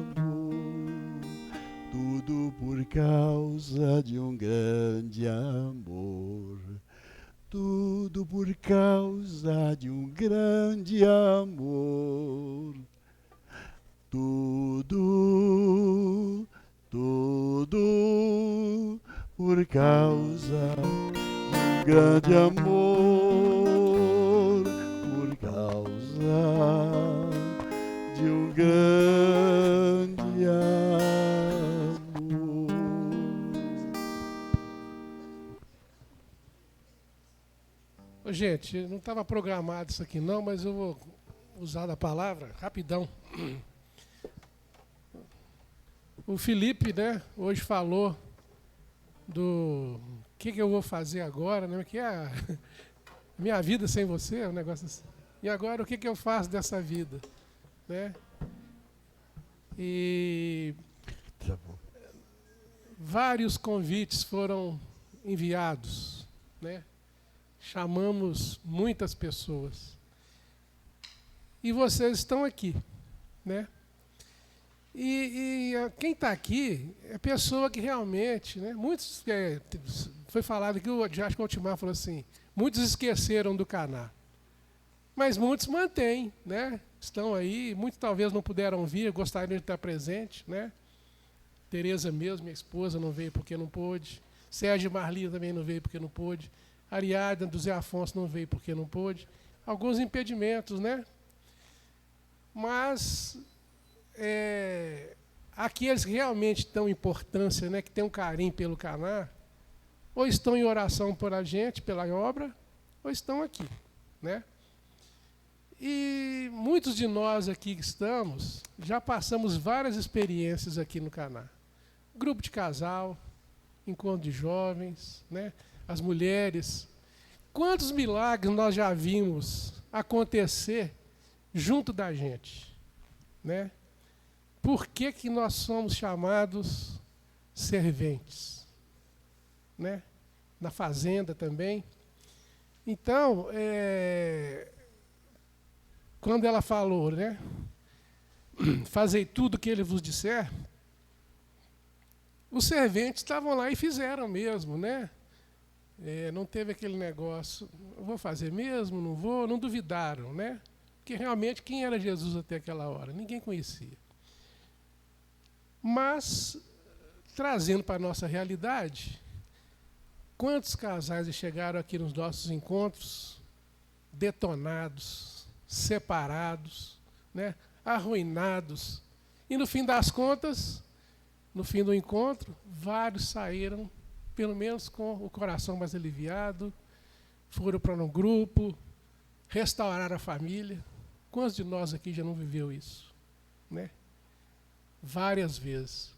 tudo por causa de um grande amor, tudo por causa de um grande amor, tudo por causa de um grande amor, por causa de um grande amor. Ô, gente, não estava programado isso aqui não, mas eu vou usar a palavra rapidão. O Felipe, né, hoje falou do que eu vou fazer agora, né, que é a minha vida sem você, é um negócio assim. E agora o que eu faço dessa vida, né? E vários convites foram enviados, né? Chamamos muitas pessoas. E vocês estão aqui, né? E quem está aqui é pessoa que realmente, né? Muitos, foi falado que acho que o Altimar falou assim, muitos esqueceram do Caná. Mas muitos mantêm, né? Estão aí, muitos talvez não puderam vir, gostariam de estar presente, né? Tereza mesmo, minha esposa, não veio porque não pôde. Sérgio e Marli também não veio porque não pôde. Ariadna do Zé Afonso não veio porque não pôde. Alguns impedimentos, né? Mas aqueles que realmente dão importância, né, que têm um carinho pelo Caná, ou estão em oração por a gente, pela obra, ou estão aqui, né? E muitos de nós aqui que estamos, já passamos várias experiências aqui no Caná. Grupo de casal, encontro de jovens, né? As mulheres. Quantos milagres nós já vimos acontecer junto da gente, né? Por que nós somos chamados serventes, né? Na fazenda também. Então, quando ela falou, né? Fazei tudo o que ele vos disser, os serventes estavam lá e fizeram mesmo, né? Não teve aquele negócio, vou fazer mesmo, não vou, não duvidaram, né? Porque realmente quem era Jesus até aquela hora? Ninguém conhecia. Mas, trazendo para a nossa realidade, quantos casais chegaram aqui nos nossos encontros detonados, separados, né? Arruinados, e no fim das contas, no fim do encontro, vários saíram, pelo menos com o coração mais aliviado, foram para um grupo, restauraram a família. Quantos de nós aqui já não viveu isso, né? Várias vezes.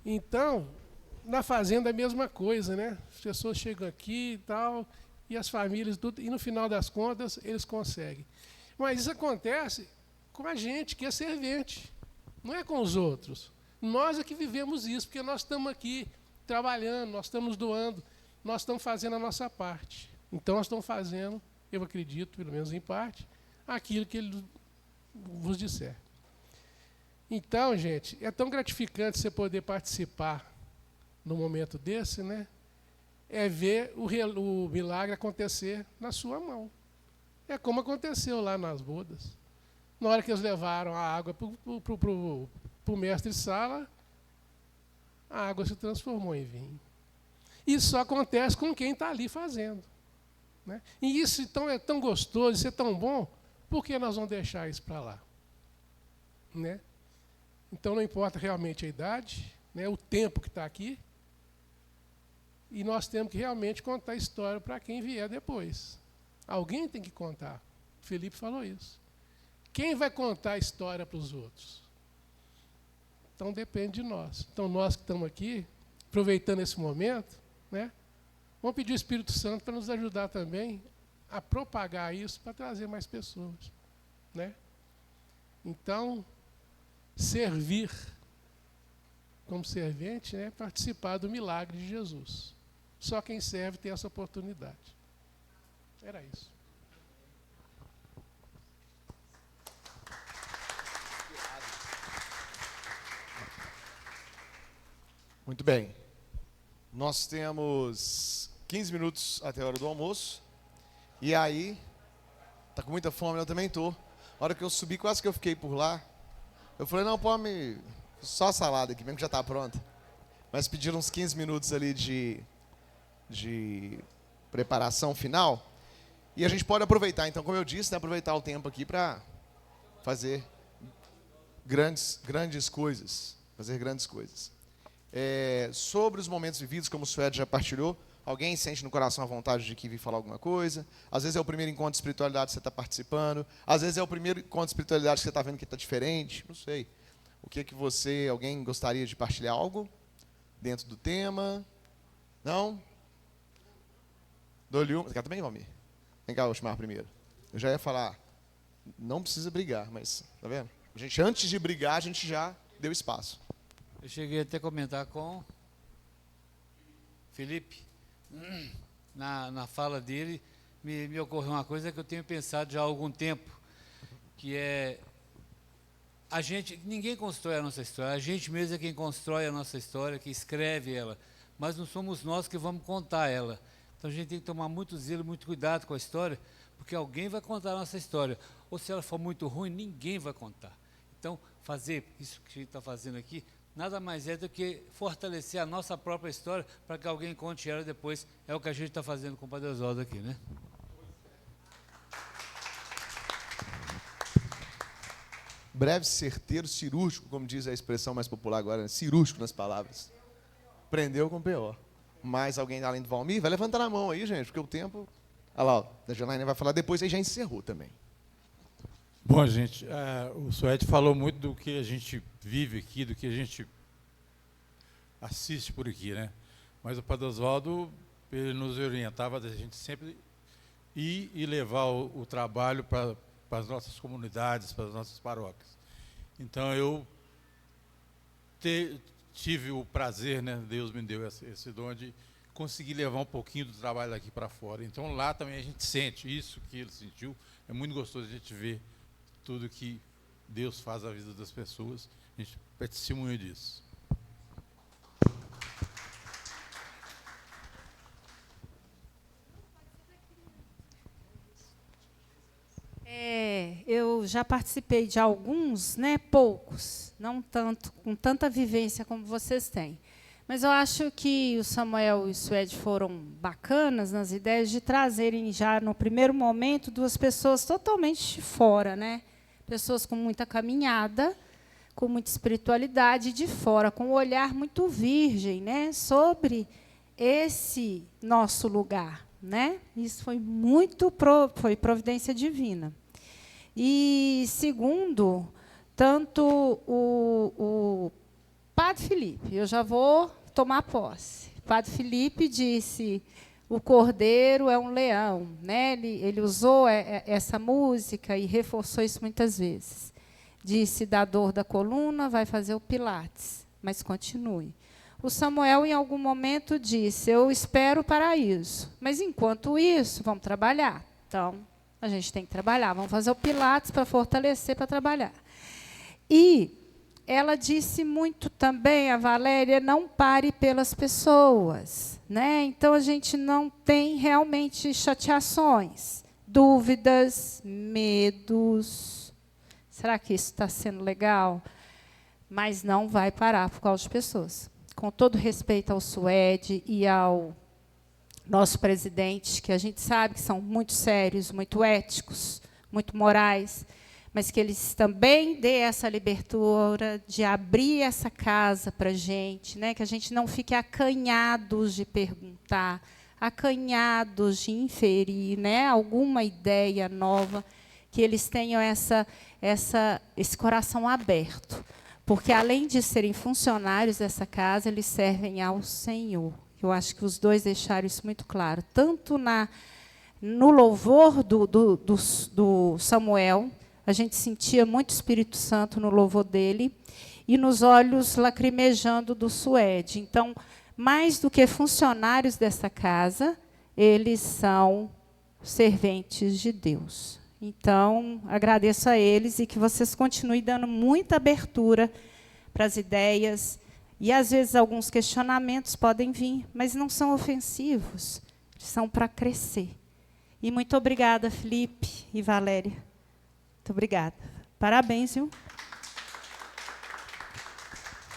Então, na fazenda é a mesma coisa, né? As pessoas chegam aqui e tal, e as famílias, tudo, e no final das contas, eles conseguem. Mas isso acontece com a gente, que é servente, não é com os outros. Nós é que vivemos isso, porque nós estamos aqui trabalhando, nós estamos doando, nós estamos fazendo a nossa parte. Então, nós estamos fazendo, eu acredito, pelo menos em parte, aquilo que ele vos disser. Então, gente, é tão gratificante você poder participar num momento desse, né? É ver o milagre acontecer na sua mão. É como aconteceu lá nas bodas. Na hora que eles levaram a água para o mestre Sala, a água se transformou em vinho. Isso só acontece com quem está ali fazendo, né? E isso então é tão gostoso, isso é tão bom, por que nós vamos deixar isso para lá? né? Então não importa realmente a idade, né, o tempo que está aqui, e nós temos que realmente contar a história para quem vier depois. Alguém tem que contar. O Felipe falou isso. Quem vai contar a história para os outros? Então depende de nós. Então nós que estamos aqui, aproveitando esse momento, né, vamos pedir ao Espírito Santo para nos ajudar também a propagar isso para trazer mais pessoas, né? Então, servir como servente é participar do milagre de Jesus. Só quem serve tem essa oportunidade. Era isso. Muito bem. Nós temos 15 minutos até a hora do almoço. E aí, tá com muita fome? Eu também tô. A hora que eu subi, quase que eu fiquei por lá. Eu falei, não, pode só a salada aqui, mesmo que já está pronta. Mas pediram uns 15 minutos ali de preparação final. E a gente pode aproveitar, então, como eu disse, né, aproveitar o tempo aqui para fazer grandes coisas. Fazer grandes coisas. Sobre os momentos vividos, como o Suede já partilhou, alguém sente no coração a vontade de que vir falar alguma coisa? Às vezes é o primeiro encontro de espiritualidade que você está participando. Às vezes é o primeiro encontro de espiritualidade que você está vendo que está diferente. Não sei. O que alguém gostaria de partilhar algo dentro do tema? Não? Dou-lhe uma. Você quer também, Valmir? Vem cá, eu vou chamar primeiro. Eu já ia falar, não precisa brigar, mas, tá vendo? A gente, antes de brigar, a gente já deu espaço. Eu cheguei até a comentar com Felipe. Na fala dele, me ocorreu uma coisa que eu tenho pensado já há algum tempo, que é ninguém constrói a nossa história, a gente mesmo é quem constrói a nossa história, que escreve ela, mas não somos nós que vamos contar ela. Então a gente tem que tomar muito zelo, muito cuidado com a história, porque alguém vai contar a nossa história, ou se ela for muito ruim, ninguém vai contar. Então, fazer isso que a gente está fazendo aqui, nada mais é do que fortalecer a nossa própria história para que alguém conte ela depois. É o que a gente está fazendo com o Padre Oswaldo aqui, né? Breve, certeiro, cirúrgico, como diz a expressão mais popular agora, né? Cirúrgico nas palavras. Prendeu com P.O. Mais alguém além do Valmir? Vai levantando a mão aí, gente, porque o tempo... Olha lá, a Janaína vai falar depois, aí já encerrou também. Bom, gente, o Suede falou muito do que a gente vive aqui, do que a gente assiste por aqui, né? Mas o Padre Oswaldo, ele nos orientava da gente sempre ir e levar o trabalho para as nossas comunidades, para as nossas paróquias. Então, eu tive o prazer, né? Deus me deu esse dom de conseguir levar um pouquinho do trabalho daqui para fora. Então, lá também a gente sente isso que ele sentiu. É muito gostoso a gente ver tudo que Deus faz na vida das pessoas. A gente é testemunho disso. Eu já participei de alguns, né, poucos, não tanto, com tanta vivência como vocês têm. Mas eu acho que o Samuel e o Suede foram bacanas nas ideias de trazerem já, no primeiro momento, duas pessoas totalmente de fora, né? Pessoas com muita caminhada, com muita espiritualidade de fora, com um olhar muito virgem, né, sobre esse nosso lugar, né? Isso foi foi providência divina. E segundo, tanto o Padre Felipe, eu já vou tomar posse. O Padre Felipe disse: o cordeiro é um leão, né? Ele usou essa música e reforçou isso muitas vezes. Disse: da dor da coluna vai fazer o Pilates, mas continue. O Samuel, em algum momento, disse: eu espero o paraíso, mas enquanto isso, vamos trabalhar. Então, a gente tem que trabalhar, vamos fazer o Pilates para fortalecer, para trabalhar. E ela disse muito também, a Valéria, não pare pelas pessoas, né? Então, a gente não tem realmente chateações, dúvidas, medos. Será que isso está sendo legal? Mas não vai parar por causa de pessoas. Com todo respeito ao Suede e ao nosso presidente, que a gente sabe que são muito sérios, muito éticos, muito morais, mas que eles também dê essa abertura de abrir essa casa para a gente, né? Que a gente não fique acanhados de perguntar, acanhados de inferir, né? Alguma ideia nova, que eles tenham esse coração aberto. Porque, além de serem funcionários dessa casa, eles servem ao Senhor. Eu acho que os dois deixaram isso muito claro, tanto no louvor do Samuel. A gente sentia muito Espírito Santo no louvor dele, e nos olhos lacrimejando do Suede. Então, mais do que funcionários dessa casa, eles são serventes de Deus. Então, agradeço a eles e que vocês continuem dando muita abertura para as ideias. E, às vezes, alguns questionamentos podem vir, mas não são ofensivos, são para crescer. E muito obrigada, Felipe e Valéria. Muito obrigada. Parabéns, viu?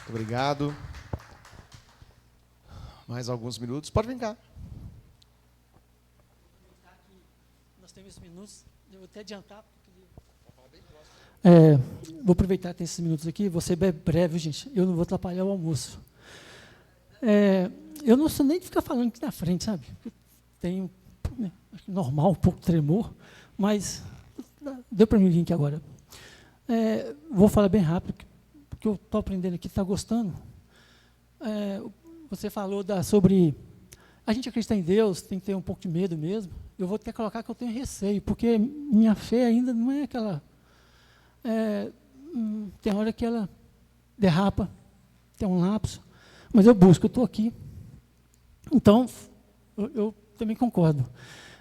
Obrigado. Mais alguns minutos. Pode vir cá. Nós temos esses minutos. Eu vou até adiantar. Vou aproveitar que tem esses minutos aqui. Vou ser breve, gente. Eu não vou atrapalhar o almoço. Eu não sou nem de ficar falando aqui na frente, sabe? Eu tenho, normal, um pouco de tremor, mas deu para mim vir aqui agora. Vou falar bem rápido, porque eu estou aprendendo aqui, está gostando. Você falou sobre a gente acreditar em Deus, tem que ter um pouco de medo mesmo. Eu vou até colocar que eu tenho receio, porque minha fé ainda não é aquela... tem hora que ela derrapa, tem um lapso, mas eu busco, eu estou aqui. Então, eu também concordo.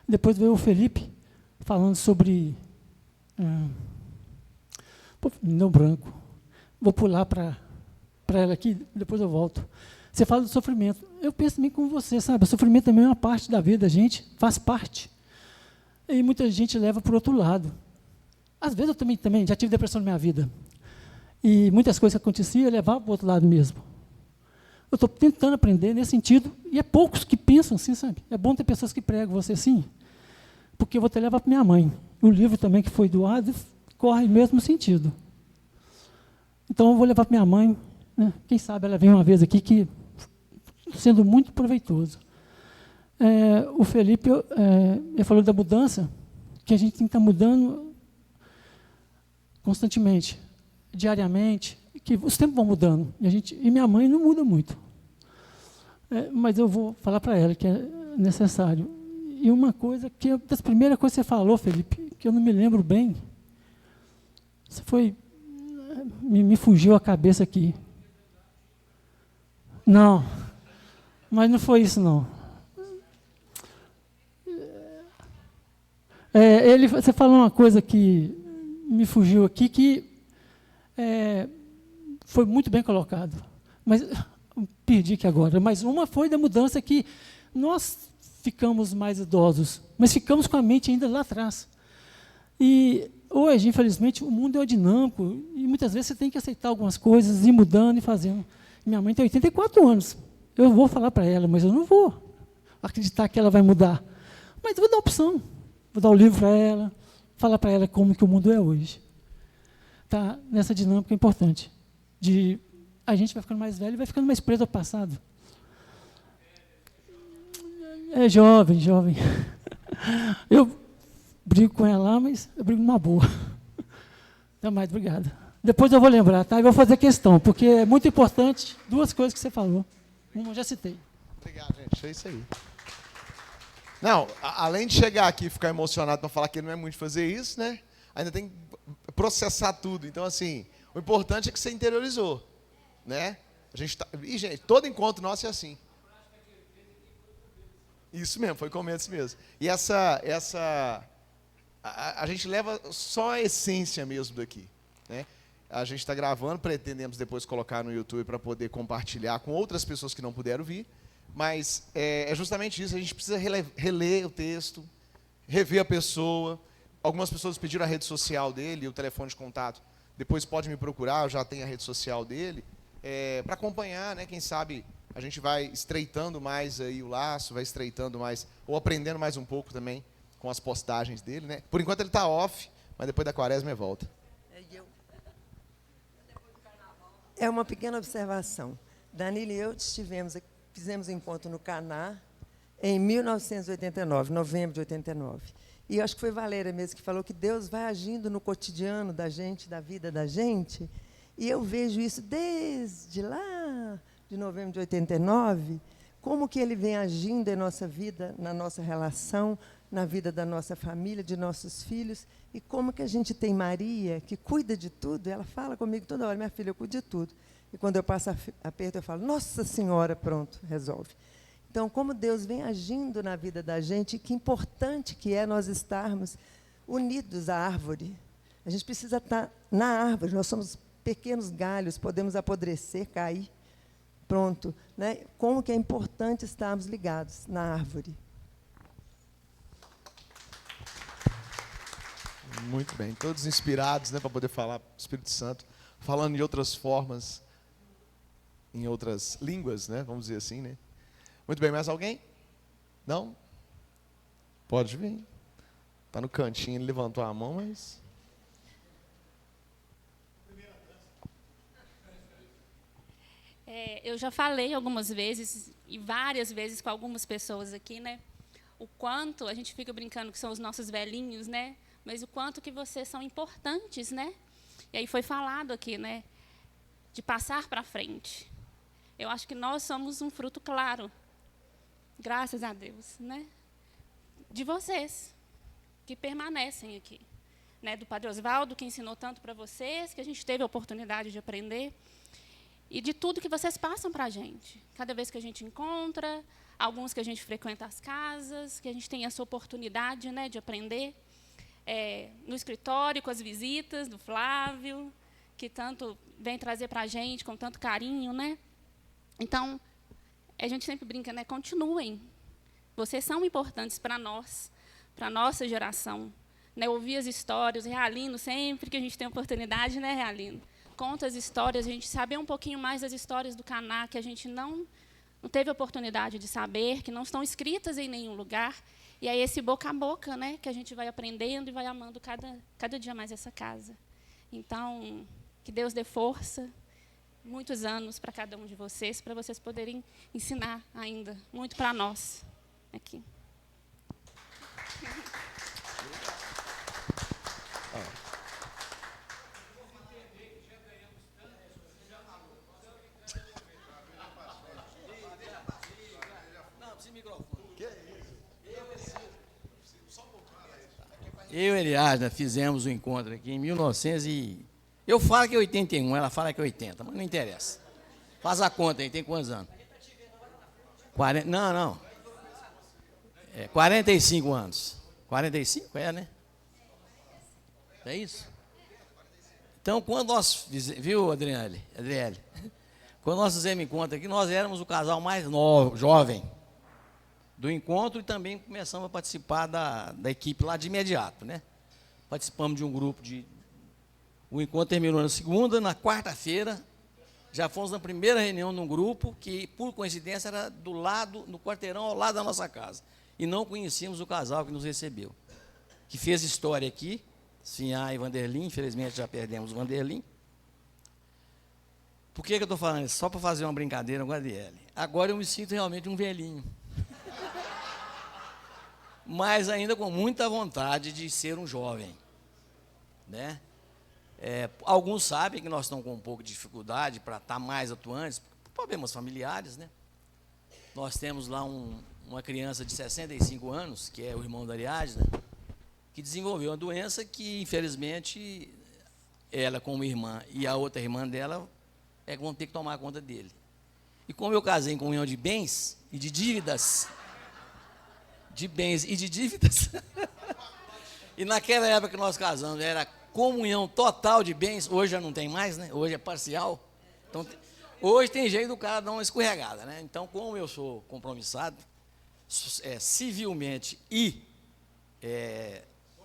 Depois veio o Felipe falando sobre... me deu branco. Vou pular para ela aqui, depois eu volto. Você fala do sofrimento. Eu penso também como você, sabe? O sofrimento também é uma parte da vida da gente, faz parte. E muita gente leva para o outro lado. Às vezes eu também já tive depressão na minha vida. E muitas coisas que aconteciam, eu levava para o outro lado mesmo. Eu estou tentando aprender nesse sentido, e é poucos que pensam assim, sabe? É bom ter pessoas que pregam você assim, porque eu vou até levar para minha mãe. O livro também que foi doado corre no mesmo sentido. Então, eu vou levar para minha mãe, né? Quem sabe ela vem uma vez aqui, que sendo muito proveitoso. O Felipe ele falou da mudança, que a gente tem que estar mudando constantemente, diariamente, que os tempos vão mudando, e minha mãe não muda muito. Mas eu vou falar para ela que é necessário. E uma coisa, que das primeiras coisas que você falou, Felipe, que eu não me lembro bem, você foi... Me fugiu a cabeça aqui. Não, mas não foi isso, não. Você falou uma coisa que me fugiu aqui, que foi muito bem colocado. Mas perdi aqui agora. Mas uma foi da mudança que nós ficamos mais idosos, mas ficamos com a mente ainda lá atrás. E hoje, infelizmente, o mundo é dinâmico e muitas vezes você tem que aceitar algumas coisas, ir mudando e fazendo. Minha mãe tem 84 anos. Eu vou falar para ela, mas eu não vou acreditar que ela vai mudar. Mas eu vou dar opção. Vou dar o livro para ela, falar para ela como que o mundo é hoje. Tá nessa dinâmica importante. A gente vai ficando mais velho e vai ficando mais preso ao passado. É jovem. Eu brigo com ela lá, mas eu brigo numa boa. Até mais, obrigado. Depois eu vou lembrar, tá? Eu vou fazer questão, porque é muito importante duas coisas que você falou. Uma eu já citei. Obrigado, gente. É isso aí. Não, além de chegar aqui e ficar emocionado para falar que ele não é muito de fazer isso, né? Ainda tem que processar tudo. Então, assim, o importante é que você interiorizou, né? E, gente, todo encontro nosso é assim. Isso mesmo, foi com esse mesmo. E a gente leva só a essência mesmo daqui, né? A gente está gravando, pretendemos depois colocar no YouTube para poder compartilhar com outras pessoas que não puderam vir, mas é justamente isso, a gente precisa reler o texto, rever a pessoa. Algumas pessoas pediram a rede social dele, o telefone de contato, depois pode me procurar, eu já tenho a rede social dele, para acompanhar, né? Quem sabe a gente vai estreitando mais aí o laço, vai estreitando mais, ou aprendendo mais um pouco também com as postagens dele, né? Por enquanto ele está off, mas depois da quaresma ele volta. É uma pequena observação. Danilo e eu fizemos um encontro no Caná em 1989, novembro de 89. E eu acho que foi Valéria mesmo que falou que Deus vai agindo no cotidiano da gente, da vida da gente. E eu vejo isso desde lá, de novembro de 89, como que Ele vem agindo em nossa vida, na nossa relação, na vida da nossa família, de nossos filhos, e como que a gente tem Maria, que cuida de tudo. Ela fala comigo toda hora: minha filha, eu cuido de tudo. E quando eu passo aperto, eu falo: Nossa Senhora, pronto, resolve. Então, como Deus vem agindo na vida da gente, que importante que é nós estarmos unidos à árvore. A gente precisa estar na árvore, nós somos pequenos galhos, podemos apodrecer, cair, pronto. Né? Como que é importante estarmos ligados na árvore. Muito bem, todos inspirados, né, para poder falar do Espírito Santo, falando em outras formas, em outras línguas, né, vamos dizer assim, né? Muito bem, mais alguém? Não? Pode vir. Está no cantinho, ele levantou a mão, mas... Eu já falei algumas vezes, e várias vezes com algumas pessoas aqui, né? O quanto, a gente fica brincando que são os nossos velhinhos, né? Mas o quanto que vocês são importantes, né? E aí foi falado aqui, né? De passar para frente. Eu acho que nós somos um fruto claro, graças a Deus, né? De vocês, que permanecem aqui. Né? Do Padre Osvaldo, que ensinou tanto para vocês, que a gente teve a oportunidade de aprender. E de tudo que vocês passam para a gente. Cada vez que a gente encontra, alguns que a gente frequenta as casas, que a gente tem essa oportunidade, né, de aprender. No escritório, com as visitas do Flávio, que tanto vem trazer para a gente, com tanto carinho. Né? Então, a gente sempre brinca, né? Continuem. Vocês são importantes para nós, para a nossa geração. Né? Ouvir as histórias, Realino, sempre que a gente tem oportunidade, né, Realino? Conta as histórias, a gente saber um pouquinho mais das histórias do Caná, que a gente não teve oportunidade de saber, que não estão escritas em nenhum lugar. E aí esse boca a boca, né, que a gente vai aprendendo e vai amando cada dia mais essa casa. Então, que Deus dê força, muitos anos para cada um de vocês, para vocês poderem ensinar ainda muito para nós aqui. Eu e Eliasna fizemos o encontro aqui em 1900 e... Eu falo que é 81, ela fala que é 80, mas não interessa. Faz a conta aí, tem quantos anos? 40, não. 45 anos. 45? Né? É isso? Então, quando nós fizemos... Viu, Adriele? Quando nós fizemos encontro aqui, nós éramos o casal mais novo, jovem do encontro e também começamos a participar da equipe lá de imediato, né? Participamos de um grupo de... O encontro terminou na segunda, na quarta-feira, já fomos na primeira reunião num grupo que, por coincidência, era do lado, no quarteirão, ao lado da nossa casa. E não conhecíamos o casal que nos recebeu, que fez história aqui, Sinhá e Vanderlin, infelizmente já perdemos o Vanderlin. Por que eu estou falando isso? Só para fazer uma brincadeira com a Adriele. Agora eu me sinto realmente um velhinho. Mas ainda com muita vontade de ser um jovem. Né? Alguns sabem que nós estamos com um pouco de dificuldade para estar mais atuantes, por problemas familiares. Né? Nós temos lá uma criança de 65 anos, que é o irmão da Ariadna, que desenvolveu uma doença que, infelizmente, ela como irmã e a outra irmã dela vão ter que tomar conta dele. E como eu casei em comunhão de bens e de dívidas, e naquela época que nós casamos era comunhão total de bens, hoje já não tem mais, né? Hoje é parcial. Então, hoje tem jeito do cara dar uma escorregada, né? Então, como eu sou compromissado, civilmente e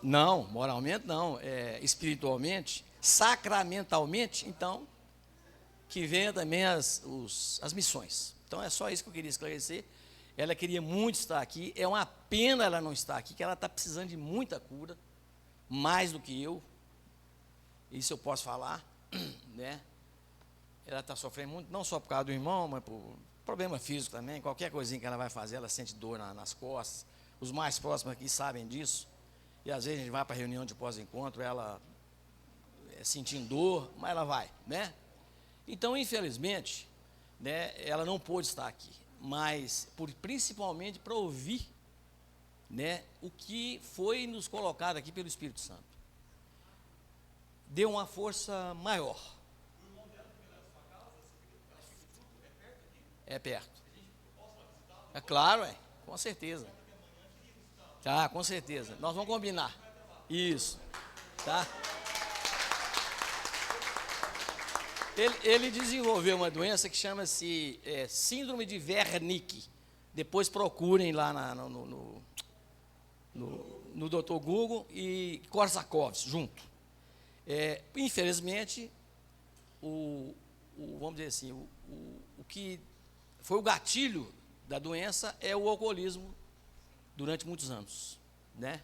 não, moralmente não, espiritualmente, sacramentalmente, então, que venha também as missões. Então, é só isso que eu queria esclarecer. Ela queria muito estar aqui, é uma pena ela não estar aqui, que ela está precisando de muita cura, mais do que eu, isso eu posso falar, né? ela está sofrendo muito, não só por causa do irmão, mas por problema físico também. Qualquer coisinha que ela vai fazer, ela sente dor nas costas. Os mais próximos aqui sabem disso. E às vezes a gente vai para a reunião de pós-encontro, ela sentindo dor, mas ela vai, né? Então, infelizmente, né, ela não pôde estar aqui, mas principalmente para ouvir, né, o que foi nos colocado aqui pelo Espírito Santo. Deu uma força maior. É perto. É claro, com certeza. Tá, com certeza. Nós vamos combinar. Isso. Tá? Ele desenvolveu uma doença que chama-se síndrome de Wernicke. Depois procurem lá no Dr. Google e Korsakoff junto. Infelizmente, vamos dizer assim, o que foi o gatilho da doença é o alcoolismo durante muitos anos, né?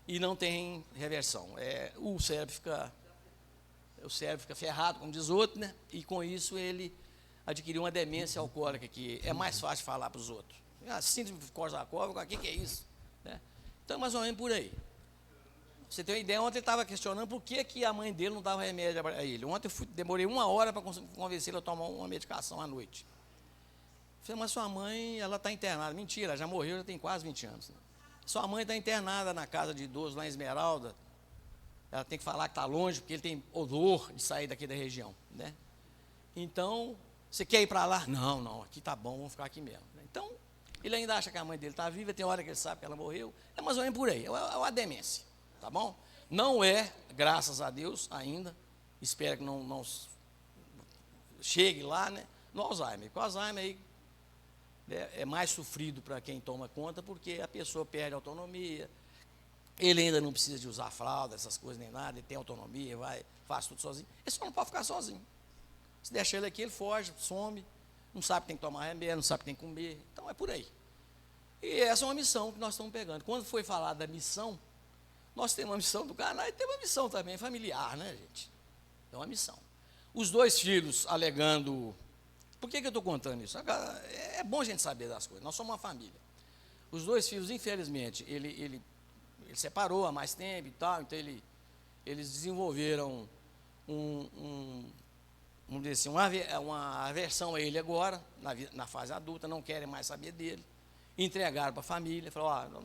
E não tem reversão. O cérebro fica ferrado, como diz outro, né? E com isso ele adquiriu uma demência alcoólica, que é mais fácil falar para os outros. Síndrome de Korsakoff, o que é isso? Né? Então, mais ou menos por aí. Você tem uma ideia, ontem ele estava questionando por que a mãe dele não dava remédio a ele. Ontem eu demorei 1 hora para convencer ele a tomar uma medicação à noite. Eu falei, mas sua mãe, ela está internada. Mentira, ela já morreu, já tem quase 20 anos. Né? Sua mãe está internada na casa de idosos lá em Esmeralda. Ela tem que falar que está longe, porque ele tem odor de sair daqui da região. Né? Então, você quer ir para lá? Não, aqui está bom, vamos ficar aqui mesmo. Então, ele ainda acha que a mãe dele está viva, tem hora que ele sabe que ela morreu. É mais ou menos por aí, é uma demência. Tá bom? Não graças a Deus, ainda, espero que não chegue lá, né, no Alzheimer. Com o Alzheimer aí, é mais sofrido para quem toma conta, porque a pessoa perde a autonomia, ele ainda não precisa de usar fralda, essas coisas nem nada, ele tem autonomia, faz tudo sozinho. Ele só não pode ficar sozinho. Se deixar ele aqui, ele foge, some, não sabe que tem que tomar remédio, não sabe que tem que comer. Então é por aí. E essa é uma missão que nós estamos pegando. Quando foi falar da missão, nós temos uma missão do canal e temos uma missão também familiar, né, gente? É uma missão. Os 2 filhos alegando... Por que eu estou contando isso? É bom a gente saber das coisas. Nós somos uma família. Os 2 filhos, infelizmente, ele separou há mais tempo e tal, então eles desenvolveram vamos dizer assim, uma aversão a ele agora, na fase adulta, não querem mais saber dele. Entregaram para a família, falaram,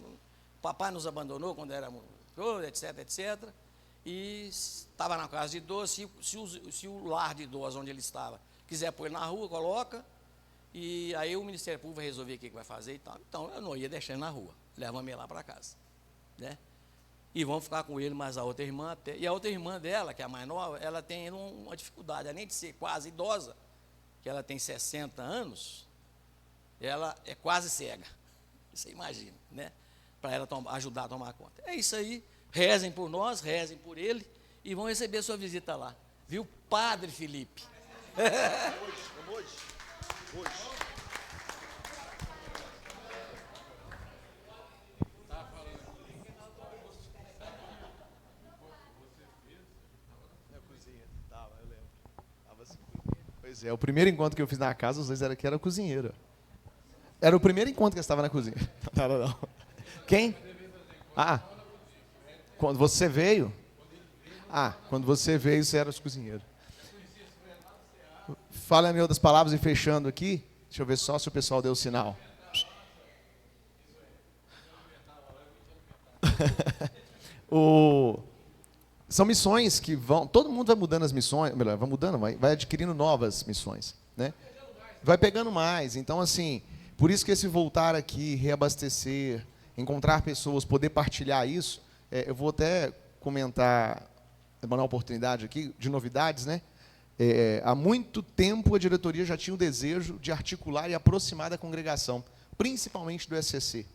papai nos abandonou quando éramos... etc. E estava na casa de idosos, se o lar de idosos onde ele estava quiser pôr ele na rua, coloca, e aí o Ministério Público vai resolver o que vai fazer e tal. Então, eu não ia deixar ele na rua, levamos ele lá para casa. Né? E vamos ficar com ele, mais a outra irmã, e a outra irmã dela, que é a mais nova, ela tem uma dificuldade, além de ser quase idosa, que ela tem 60 anos, ela é quase cega, você imagina, né? Para ela ajudar a tomar conta. É isso aí, rezem por nós, rezem por ele, e vão receber sua visita lá. Viu, Padre Felipe? Hoje. Pois é, o primeiro encontro que eu fiz na casa, os 2 era que era cozinheiro. Era o primeiro encontro que eu estava na cozinha. Não. Quem? Quando você veio? Quando você veio, você era os cozinheiros. Fala em outras palavras e fechando aqui. Deixa eu ver só se o pessoal deu o sinal. São missões que vão... Todo mundo vai mudando as missões, melhor, vai adquirindo novas missões. Né? Vai pegando mais. Então, assim, por isso que esse voltar aqui, reabastecer, encontrar pessoas, poder partilhar isso, eu vou até comentar, dar uma oportunidade aqui, de novidades, né? Há muito tempo a diretoria já tinha o desejo de articular e aproximar da congregação, principalmente do SCC.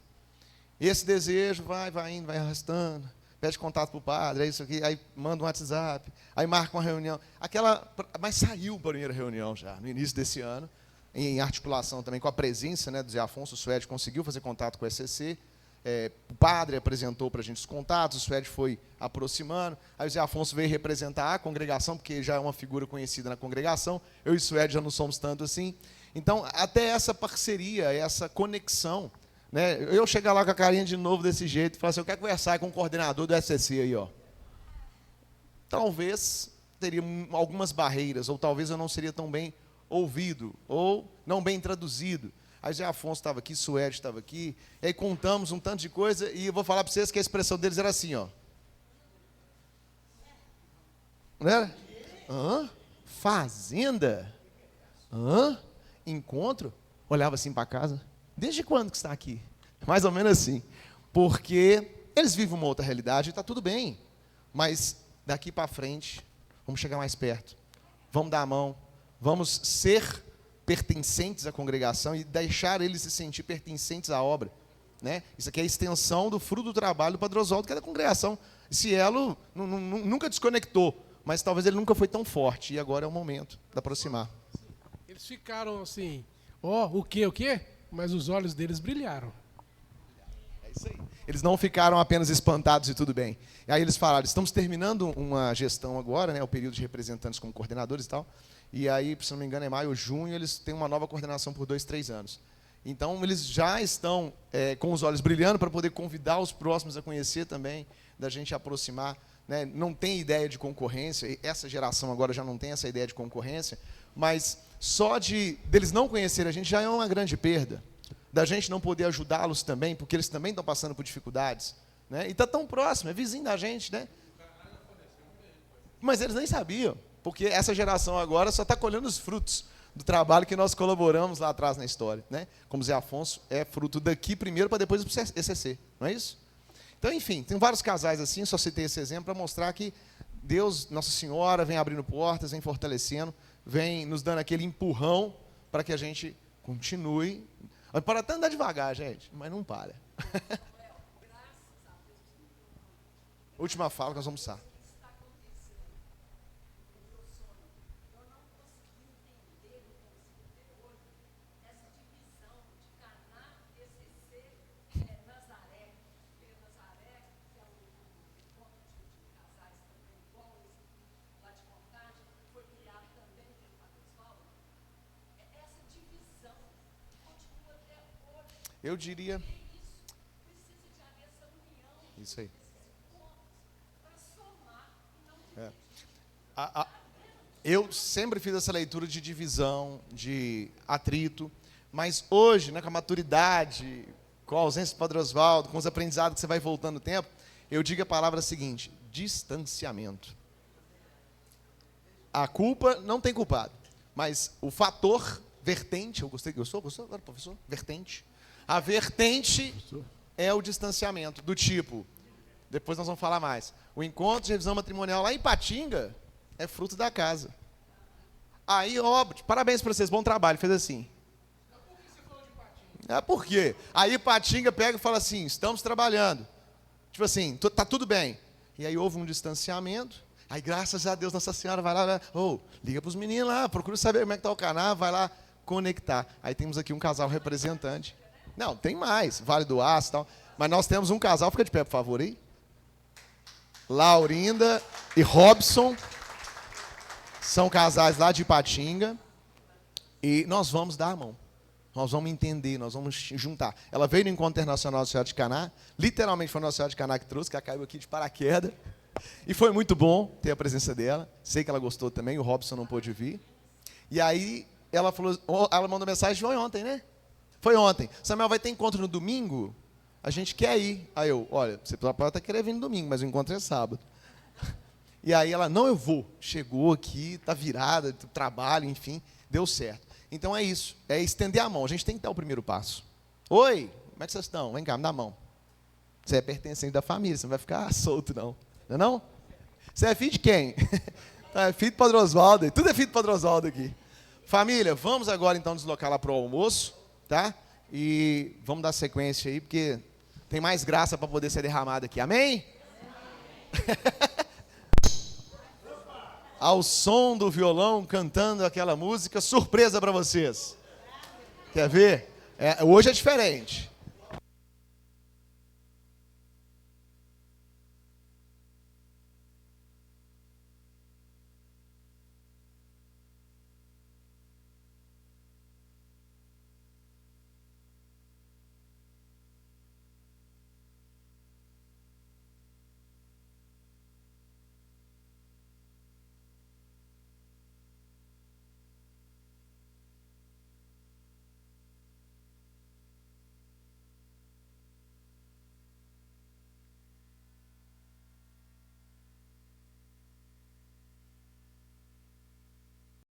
Esse desejo vai indo, vai arrastando, pede contato para o padre, isso aqui, aí manda um WhatsApp, aí marca uma reunião. Mas saiu para a primeira reunião já, no início desse ano, em articulação também com a presença, né, do Zé Afonso Suede, conseguiu fazer contato com o SCC, o padre apresentou para a gente os contatos, o Suede foi aproximando, aí o Zé Afonso veio representar a congregação, porque já é uma figura conhecida na congregação, eu e o Suede já não somos tanto assim. Então, até essa parceria, essa conexão, né? Eu chegar lá com a carinha de novo desse jeito e falar assim, eu quero conversar com o coordenador do SCC aí, ó. Talvez teria algumas barreiras, ou talvez eu não seria tão bem ouvido, ou não bem traduzido. Aí Zé Afonso estava aqui, Suede estava aqui, e aí contamos um tanto de coisa, e eu vou falar para vocês que a expressão deles era assim, ó. Não era? Hã? Fazenda? Hã? Encontro? Olhava assim para casa. Desde quando que está aqui? Mais ou menos assim. Porque eles vivem uma outra realidade e está tudo bem. Mas daqui para frente, vamos chegar mais perto. Vamos dar a mão. Vamos ser pertencentes à congregação e deixar eles se sentir pertencentes à obra, né? Isso aqui é a extensão do fruto do trabalho do Padre Oswaldo, que é da congregação. Esse elo nunca desconectou, mas talvez ele nunca foi tão forte, e agora é o momento de aproximar. Eles ficaram assim, o quê? Mas os olhos deles brilharam. É isso aí. Eles não ficaram apenas espantados e tudo bem. E aí eles falaram, estamos terminando uma gestão agora, né, o período de representantes como coordenadores e tal. E aí, se não me engano, é maio ou junho, eles têm uma nova coordenação por 2, 3 anos. Então, eles já estão com os olhos brilhando para poder convidar os próximos a conhecer também, da gente aproximar, né? Não tem ideia de concorrência, essa geração agora já não tem essa ideia de concorrência, mas só deles não conhecerem a gente já é uma grande perda. Da gente não poder ajudá-los também, porque eles também estão passando por dificuldades, né? E está tão próximo, é vizinho da gente, né? Mas eles nem sabiam. Porque essa geração agora só está colhendo os frutos do trabalho que nós colaboramos lá atrás na história, né? Como Zé Afonso é fruto daqui primeiro para depois do ECC, não é isso? Então, enfim, tem vários casais assim, só citei esse exemplo para mostrar que Deus, Nossa Senhora, vem abrindo portas, vem fortalecendo, vem nos dando aquele empurrão para que a gente continue. Para até andar devagar, gente, mas não para. Última fala, nós vamos almoçar. Eu diria... Isso aí. Eu sempre fiz essa leitura de divisão, de atrito, mas hoje, né, com a maturidade, com a ausência do Padre Oswaldo, com os aprendizados que você vai voltando no tempo, eu digo a palavra seguinte, distanciamento. A culpa não tem culpado, mas o fator vertente, gostou agora, professor? Vertente. A vertente é o distanciamento, do tipo, depois nós vamos falar mais, o encontro de revisão matrimonial lá em Ipatinga é fruto da casa. Aí, óbvio, parabéns para vocês, bom trabalho, fez assim. Por quê? Aí Ipatinga pega e fala assim, estamos trabalhando. Tipo assim, tá tudo bem. E aí houve um distanciamento, aí graças a Deus Nossa Senhora vai lá, liga para os meninos lá, procura saber como é que está o canal, vai lá conectar. Aí temos aqui um casal representante. Não, tem mais, Vale do Aço e tal. Mas nós temos um casal, fica de pé, por favor, aí. Laurinda e Robson. São casais lá de Ipatinga. E nós vamos dar a mão. Nós vamos entender, nós vamos juntar. Ela veio no Encontro Internacional do Senhora de Caná. Literalmente foi a Nossa Senhora de Caná que trouxe, que ela caiu aqui de paraquedas. E foi muito bom ter a presença dela. Sei que ela gostou também, o Robson não pôde vir. E aí ela falou, ela mandou mensagem, foi ontem, né? Foi ontem. Samuel, vai ter encontro no domingo? A gente quer ir. Aí eu, olha, você pode até querer vir no domingo, mas o encontro é sábado. E aí ela, não, eu vou. Chegou aqui, está virada, trabalho, enfim, deu certo. Então é isso, é estender a mão. A gente tem que dar o primeiro passo. Oi, como é que vocês estão? Vem cá, me dá a mão. Você é pertencente da família, você não vai ficar solto, não. Não é não? Você é filho de quem? É filho do Padre Oswaldo, tudo é filho do Padre Oswaldo aqui. Família, vamos agora então deslocar lá para o almoço, tá? E vamos dar sequência aí, porque tem mais graça para poder ser derramada aqui. Amém? Ao som do violão, cantando aquela música, surpresa para vocês. Quer ver? Hoje é diferente.